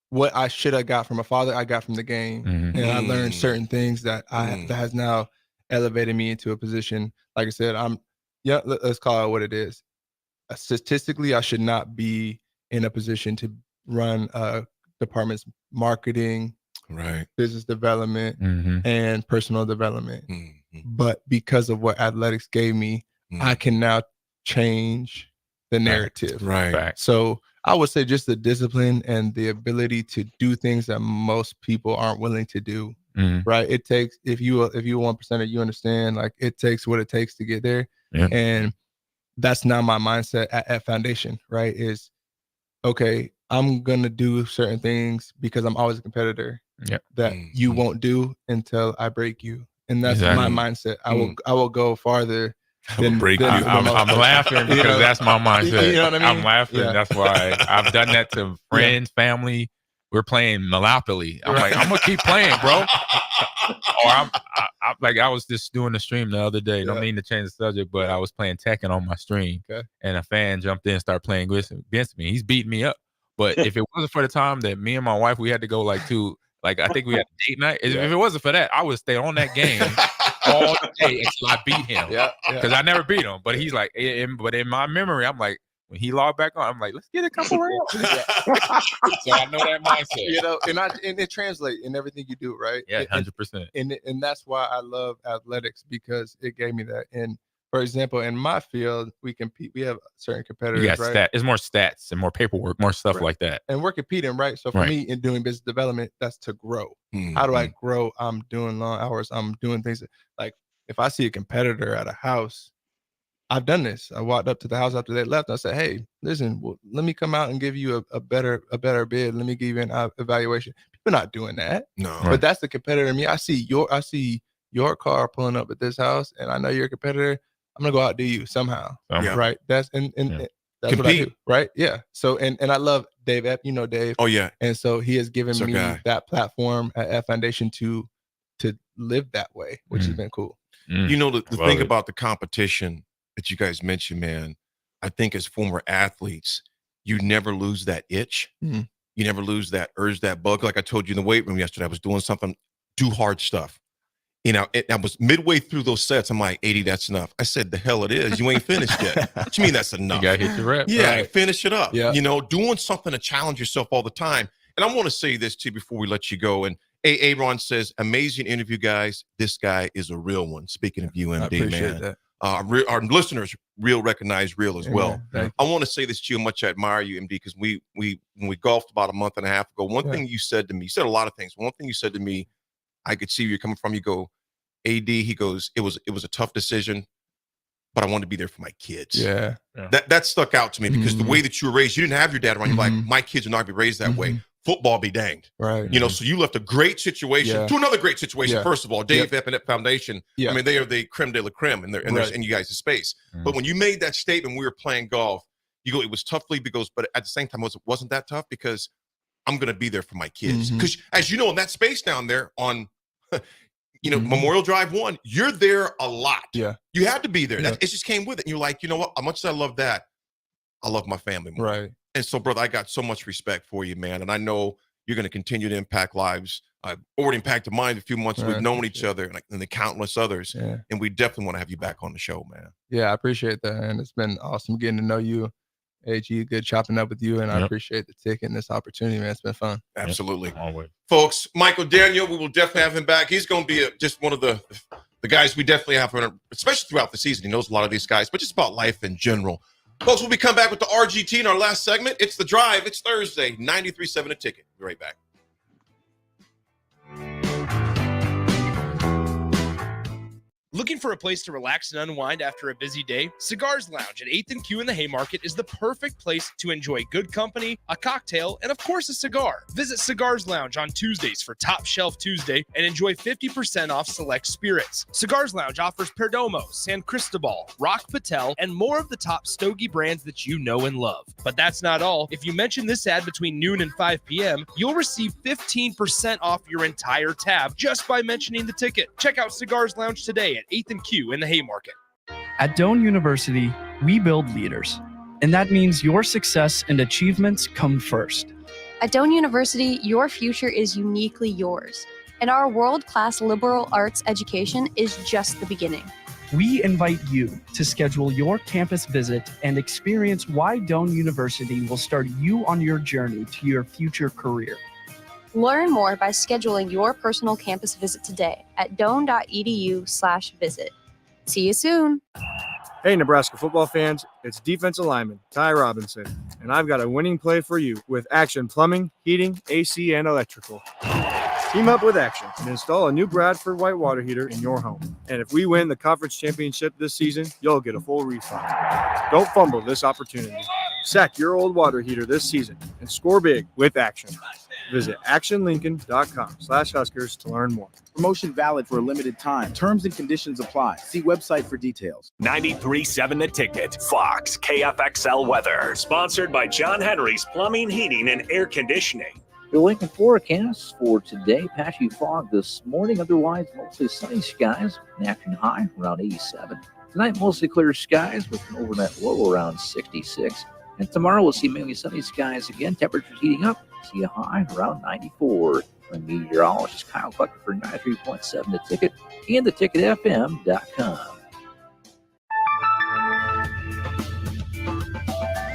what I should have got from a father, I got from the game. And I learned certain things that that has now elevated me into a position. Like I said, let's call it what it is. Statistically, I should not be in a position to run departments marketing, business development, and personal development. But because of what athletics gave me, I can now change the narrative. So I would say just the discipline and the ability to do things that most people aren't willing to do. Right. It takes, if you 1%er, you understand, like it takes what it takes to get there. And that's now my mindset at Foundation, right? Is okay, I'm gonna do certain things because I'm always a competitor that you won't do until I break you. And that's my mindset. I will go farther I'm laughing because that's my mindset. You know what I mean? I'm laughing. Yeah. That's why I've done that to friends, family. We're playing Monopoly. I'm like, I'm gonna keep playing, bro. Or I was just doing the stream the other day. Don't mean to change the subject, but I was playing Tekken on my stream, and a fan jumped in and started playing against me. He's beating me up. But if it wasn't for the time that me and my wife, we had to go I think we had a date night. If it wasn't for that, I would stay on that game all day until I beat him. Because I never beat him. But he's like, but in my memory, I'm like, when he logged back on, I'm like, let's get a couple rounds. So I know that mindset. And it translates in everything you do, right? Yeah, 100%. And that's why I love athletics, because it gave me that. And for example, in my field, we compete. We have certain competitors, right? It's more stats and more paperwork, more stuff like that. And we're competing, right? So for me, in doing business development, that's to grow. How do I grow? I'm doing long hours. I'm doing things like if I see a competitor at a house, I've done this. I walked up to the house after they left. I said, "Hey, listen, let me come out and give you a better bid. Let me give you an evaluation." People are not doing that. No, but that's the competitor in me. I see your car pulling up at this house, and I know you're a competitor. I'm gonna go outdo you somehow, right? That's that's what I do, right? Yeah. So and I love Dave. You know Dave. Oh yeah. And so he has given me that platform at F Foundation to live that way, which has been cool. You know the thing about the competition that you guys mentioned, man. I think as former athletes, you never lose that itch. You never lose that urge, that bug. Like I told you in the weight room yesterday, I was doing something, do hard stuff. You know, I was midway through those sets. I'm like, 80, that's enough. I said, the hell it is. You ain't finished yet. What you mean that's enough? You got to hit the rep. Yeah, finish it up. Yeah. You know, doing something to challenge yourself all the time. And I want to say this to you before we let you go. And Aaron says, amazing interview, guys. This guy is a real one. Speaking of UMD, I appreciate that. Our listeners recognize real as well. I want to say this to you, how much I admire you, MD, because when we golfed about a month and a half ago, one thing you said to me, you said a lot of things. One thing you said to me, I could see where you're coming from. You go, AD, he goes, it was a tough decision, but I wanted to be there for my kids. Yeah. That stuck out to me because the way that you were raised, you didn't have your dad around. You're like, my kids are not going to be raised that way. Football be danged. Right. You know, so you left a great situation to another great situation. First of all, Dave Epinette Foundation. I mean, they are the creme de la creme in you guys' space. But when you made that statement, we were playing golf, you go, it was tough, because, but at the same time, it wasn't that tough because I'm going to be there for my kids. Because as you know, in that space down there on, Memorial Drive 1, you're there a lot. Yeah. You had to be there. It just came with it. And you're like, you know what? How much as I love that, I love my family more. Right. And so, brother, I got so much respect for you, man. And I know you're going to continue to impact lives. I've already impacted mine a few months. We've known each other and the countless others. Yeah. And we definitely want to have you back on the show, man. Yeah, I appreciate that. And it's been awesome getting to know you. AG, good chopping up with you. And I appreciate the ticket and this opportunity, man. It's been fun. Absolutely. Always. Folks, Michael Daniel, we will definitely have him back. He's going to be just one of the guys we definitely have, especially throughout the season. He knows a lot of these guys, but just about life in general. Folks, we'll be coming back with the RGT in our last segment. It's The Drive. It's Thursday, 93.7 A Ticket. Be right back. Looking for a place to relax and unwind after a busy day? Cigars Lounge at 8th and Q in the Haymarket is the perfect place to enjoy good company, a cocktail, and of course a cigar. Visit Cigars Lounge on Tuesdays for Top Shelf Tuesday and enjoy 50% off select spirits. Cigars Lounge offers Perdomo, San Cristobal, Rock Patel, and more of the top stogie brands that you know and love. But that's not all. If you mention this ad between noon and 5 p.m., you'll receive 15% off your entire tab just by mentioning the ticket. Check out Cigars Lounge today at 8th and Q in the Haymarket. At Doane University, we build leaders, and that means your success and achievements come first. At Doane University, your future is uniquely yours, and our world-class liberal arts education is just the beginning. We invite you to schedule your campus visit and experience why Doane University will start you on your journey to your future career. Learn more by scheduling your personal campus visit today at doane.edu/visit. See you soon. Hey, Nebraska football fans, it's defensive lineman Ty Robinson, and I've got a winning play for you with Action Plumbing, Heating, AC, and Electrical. Team up with Action and install a new Bradford white water heater in your home. And if we win the conference championship this season, you'll get a full refund. Don't fumble this opportunity. Sack your old water heater this season and score big with Action. Visit actionlincoln.com/Huskers to learn more. Promotion valid for a limited time. Terms and conditions apply. See website for details. 93.7 The Ticket. Fox KFXL weather. Sponsored by John Henry's Plumbing, Heating, and Air Conditioning. The Lincoln forecast for today, patchy fog this morning, otherwise mostly sunny skies. An action high around 87. Tonight, mostly clear skies with an overnight low around 66. And tomorrow, we'll see mainly sunny skies again. Temperatures heating up. See a high around 94. I'm meteorologist Kyle Clucker for 93.7 The Ticket and theticketfm.com.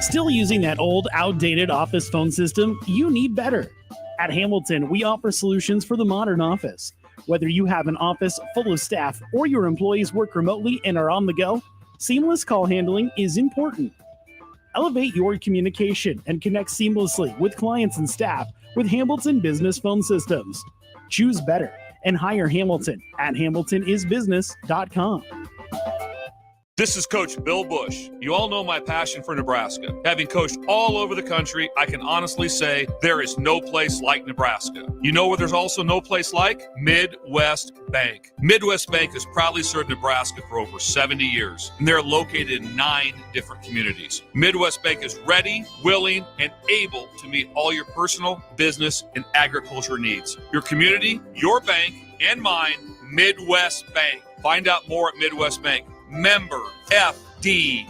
Still using that old, outdated office phone system? You need better. At Hamilton, we offer solutions for the modern office. Whether you have an office full of staff or your employees work remotely and are on the go, seamless call handling is important. Elevate your communication and connect seamlessly with clients and staff with Hamilton Business Phone Systems. Choose better and hire Hamilton at hamiltonisbusiness.com. This is Coach Bill Bush. You all know my passion for Nebraska. Having coached all over the country, I can honestly say there is no place like Nebraska. You know where there's also no place like? Midwest Bank. Midwest Bank has proudly served Nebraska for over 70 years, and they're located in 9 different communities. Midwest Bank is ready, willing, and able to meet all your personal, business, and agriculture needs. Your community, your bank, and mine, Midwest Bank. Find out more at Midwest Bank. Member FDIC.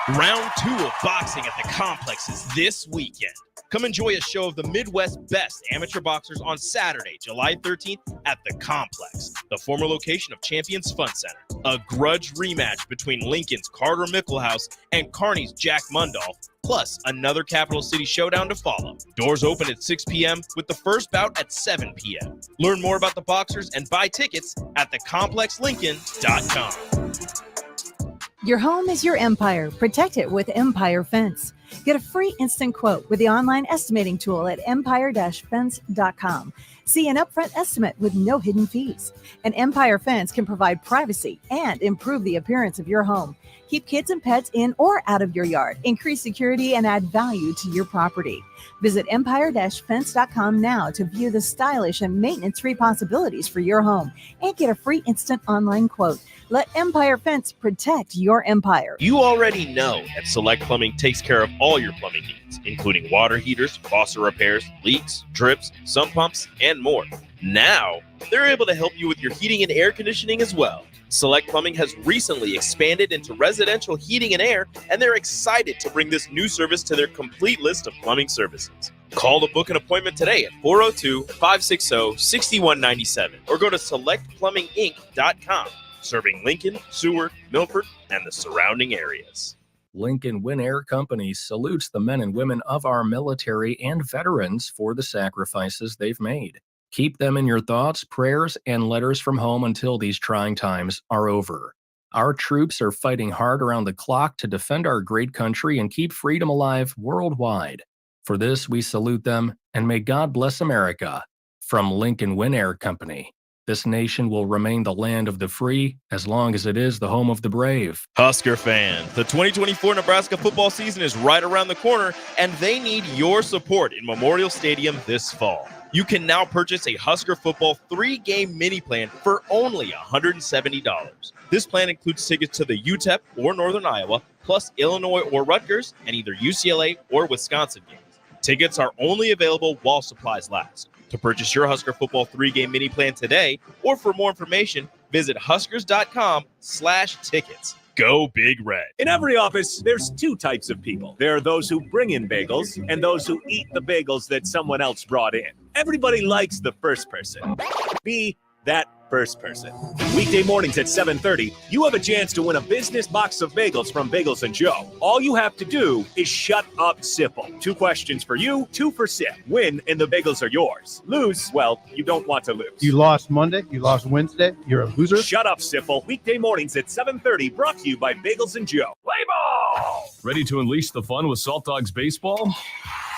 Round 2 of boxing at the complex is this weekend. Come enjoy a show of the Midwest's best amateur boxers on Saturday, July 13th at the complex, the former location of Champions Fun Center. A grudge rematch between Lincoln's Carter Mickelhaus and Kearney's Jack Mundolf, plus another Capital City showdown to follow. Doors open at 6 p.m. with the first bout at 7 p.m. Learn more about the boxers and buy tickets at thecomplexlincoln.com. Your home is your empire. Protect it with Empire Fence. Get a free instant quote with the online estimating tool at empire-fence.com. See an upfront estimate with no hidden fees. An Empire Fence can provide privacy and improve the appearance of your home. Keep kids and pets in or out of your yard. Increase security and add value to your property. Visit empire-fence.com now to view the stylish and maintenance-free possibilities for your home and get a free instant online quote. Let Empire Fence protect your empire. You already know that Select Plumbing takes care of all your plumbing needs, including water heaters, faucet repairs, leaks, drips, sump pumps, and more. Now, they're able to help you with your heating and air conditioning as well. Select Plumbing has recently expanded into residential heating and air, and they're excited to bring this new service to their complete list of plumbing services. Call to book an appointment today at 402-560-6197 or go to selectplumbinginc.com. Serving Lincoln, Seward, Milford, and the surrounding areas. Lincoln Win Air Company salutes the men and women of our military and veterans for the sacrifices they've made. Keep them in your thoughts, prayers, and letters from home until these trying times are over. Our troops are fighting hard around the clock to defend our great country and keep freedom alive worldwide. For this, we salute them, and may God bless America. From Lincoln Win Air Company. This nation will remain the land of the free as long as it is the home of the brave. Husker fans, the 2024 Nebraska football season is right around the corner, and they need your support in Memorial Stadium this fall. You can now purchase a Husker football 3-game mini plan for only $170. This plan includes tickets to the UTEP or Northern Iowa, plus Illinois or Rutgers, and either UCLA or Wisconsin games. Tickets are only available while supplies last. To purchase your Husker football 3-game mini plan today, or for more information, visit huskers.com/tickets. Go Big Red. In every office, there's 2 types of people. There are those who bring in bagels and those who eat the bagels that someone else brought in. Everybody likes the first person. Be that first person. Weekday mornings at 7:30, you have a chance to win a business box of bagels from Bagels & Joe. All you have to do is shut up, Sipple. 2 questions for you, 2 for Sip. Win, and the bagels are yours. Lose, well, you don't want to lose. You lost Monday, you lost Wednesday, you're a loser. Shut up, Sipple. Weekday mornings at 7:30, brought to you by Bagels & Joe. Play ball! Ready to unleash the fun with Salt Dogs Baseball?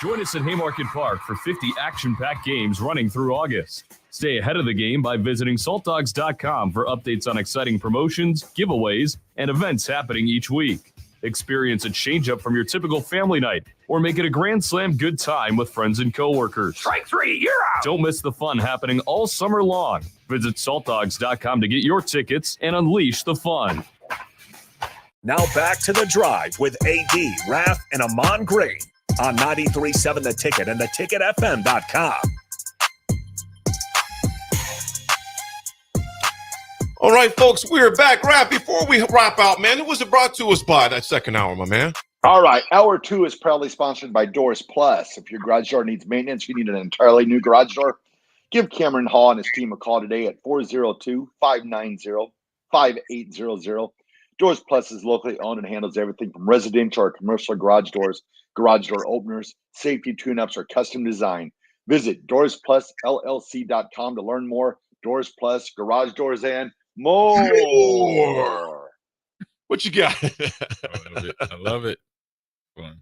Join us at Haymarket Park for 50 action-packed games running through August. Stay ahead of the game by visiting saltdogs.com for updates on exciting promotions, giveaways, and events happening each week. Experience a change-up from your typical family night, or make it a Grand Slam good time with friends and coworkers. Strike three, you're out. Don't miss the fun happening all summer long. Visit saltdogs.com to get your tickets and unleash the fun. Now back to The Drive with AD, Raff, and Ahman Green on 93.7 The Ticket and theticketfm.com. All right, folks, we're back. Raff, before we wrap out, man, who was it brought to us by that second hour, my man? All right, hour 2 is proudly sponsored by Doors Plus. If your garage door needs maintenance, you need an entirely new garage door, give Cameron Hall and his team a call today at 402-590-5800. Doors Plus is locally owned and handles everything from residential or commercial garage doors, garage door openers, safety tune-ups, or custom design. Visit DoorsPlusLLC.com to learn more. Doors Plus, garage doors, and more. What you got? I love it. Fun.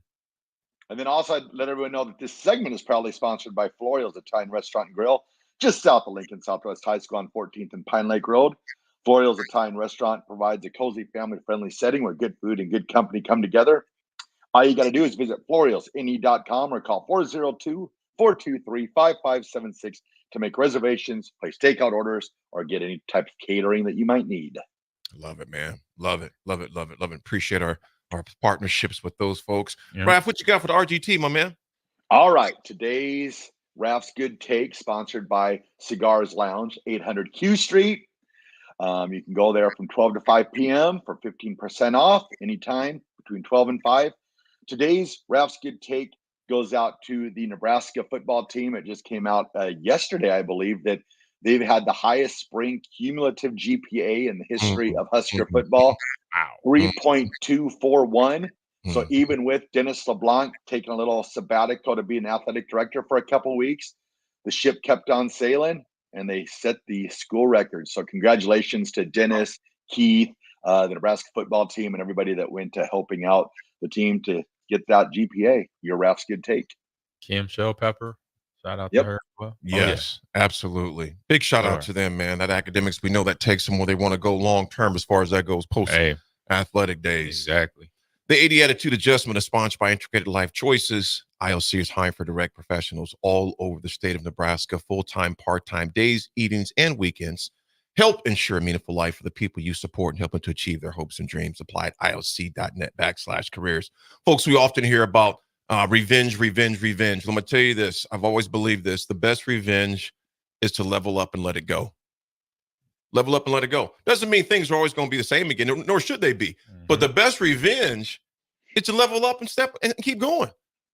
And then also, I'd let everyone know that this segment is proudly sponsored by Florial's Italian Restaurant and Grill, just south of Lincoln Southwest High School on 14th and Pine Lake Road. Florial's Italian Restaurant provides a cozy, family-friendly setting where good food and good company come together. All you got to do is visit FlorialsNE.com or call 402-423-5576 to make reservations, place takeout orders, or get any type of catering that you might need. Love it, man. Love it. Love it. Love it. Love it. Appreciate our partnerships with those folks. Yeah. Raff, what you got for the RGT, my man? All right. Today's Raff's Good Take, sponsored by Cigars Lounge, 800 Q Street. You can go there from 12 to 5 p.m. for 15% off anytime between 12 and 5. Today's Raff's Good Take goes out to the Nebraska football team. It just came out yesterday, I believe, that they've had the highest spring cumulative GPA in the history of Husker football, 3.241. So even with Dennis LeBlanc taking a little sabbatical to be an athletic director for a couple of weeks, the ship kept on sailing and they set the school record. So congratulations to Dennis, Keith, the Nebraska football team, and everybody that went to helping out the team to get that GPA. Your Raff's Good Take. Kim Shellpepper, shout out to her as well. Yes, absolutely. Big shout out to them, man. That academics, we know that takes them where they want to go long term as far as that goes post athletic days. Exactly. The 80 Attitude Adjustment is sponsored by Integrated Life Choices. ILC is hiring for direct professionals all over the state of Nebraska, full-time, part-time, days, evenings, and weekends. Help ensure a meaningful life for the people you support and help them to achieve their hopes and dreams. Apply at ilc.net/careers. Folks, we often hear about revenge. Let me tell you this. I've always believed this. The best revenge is to level up and let it go. Level up and let it go. Doesn't mean things are always going to be the same again, nor should they be. But the best revenge is to level up and step and keep going.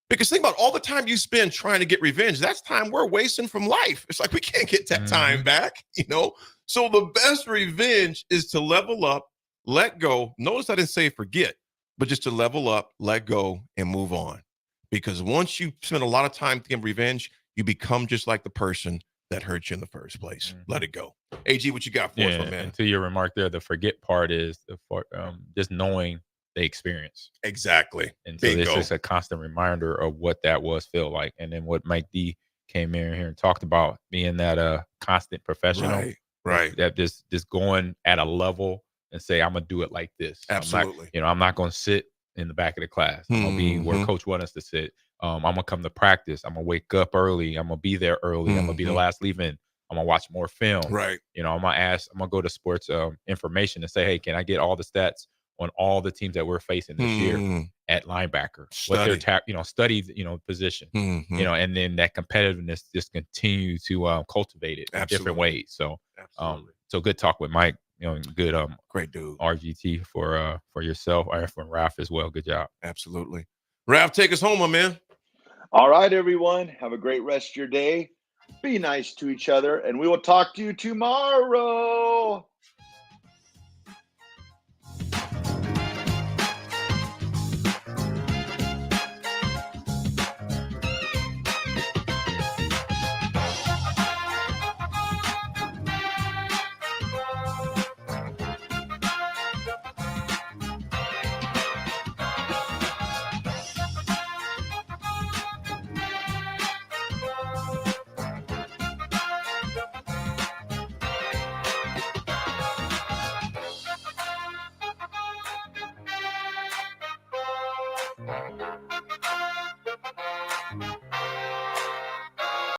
Because think about all the time you spend trying to get revenge. That's time we're wasting from life. It's like we can't get that time back, you know? So the best revenge is to level up, let go. Notice I didn't say forget, but just to level up, let go, and move on. Because once you spend a lot of time thinking revenge, you become just like the person that hurt you in the first place. Let it go. AG, what you got for us, my man? And to your remark there, the forget part is just knowing the experience. Exactly. And so this is a constant reminder of what that feel like. And then what Mike D came in here and talked about being that constant professional. Right. That just going at a level and say, I'm gonna do it like this. Absolutely. I'm not gonna sit in the back of the class. I'm gonna be where coach wants us to sit. I'm gonna come to practice. I'm gonna wake up early. I'm gonna be there early. I'm gonna be the last leaving. I'm gonna watch more film. Right. I'm gonna go to sports information and say, hey, can I get all the stats on all the teams that we're facing this year at linebacker? Study. What their study, position. And then that competitiveness just continue to cultivate it in different ways. So so good talk with Mike. Good great dude. RGT for yourself or for Raff as well. Good job. Absolutely. Raff, take us home, my man. All right, everyone. Have a great rest of your day. Be nice to each other, and we will talk to you tomorrow.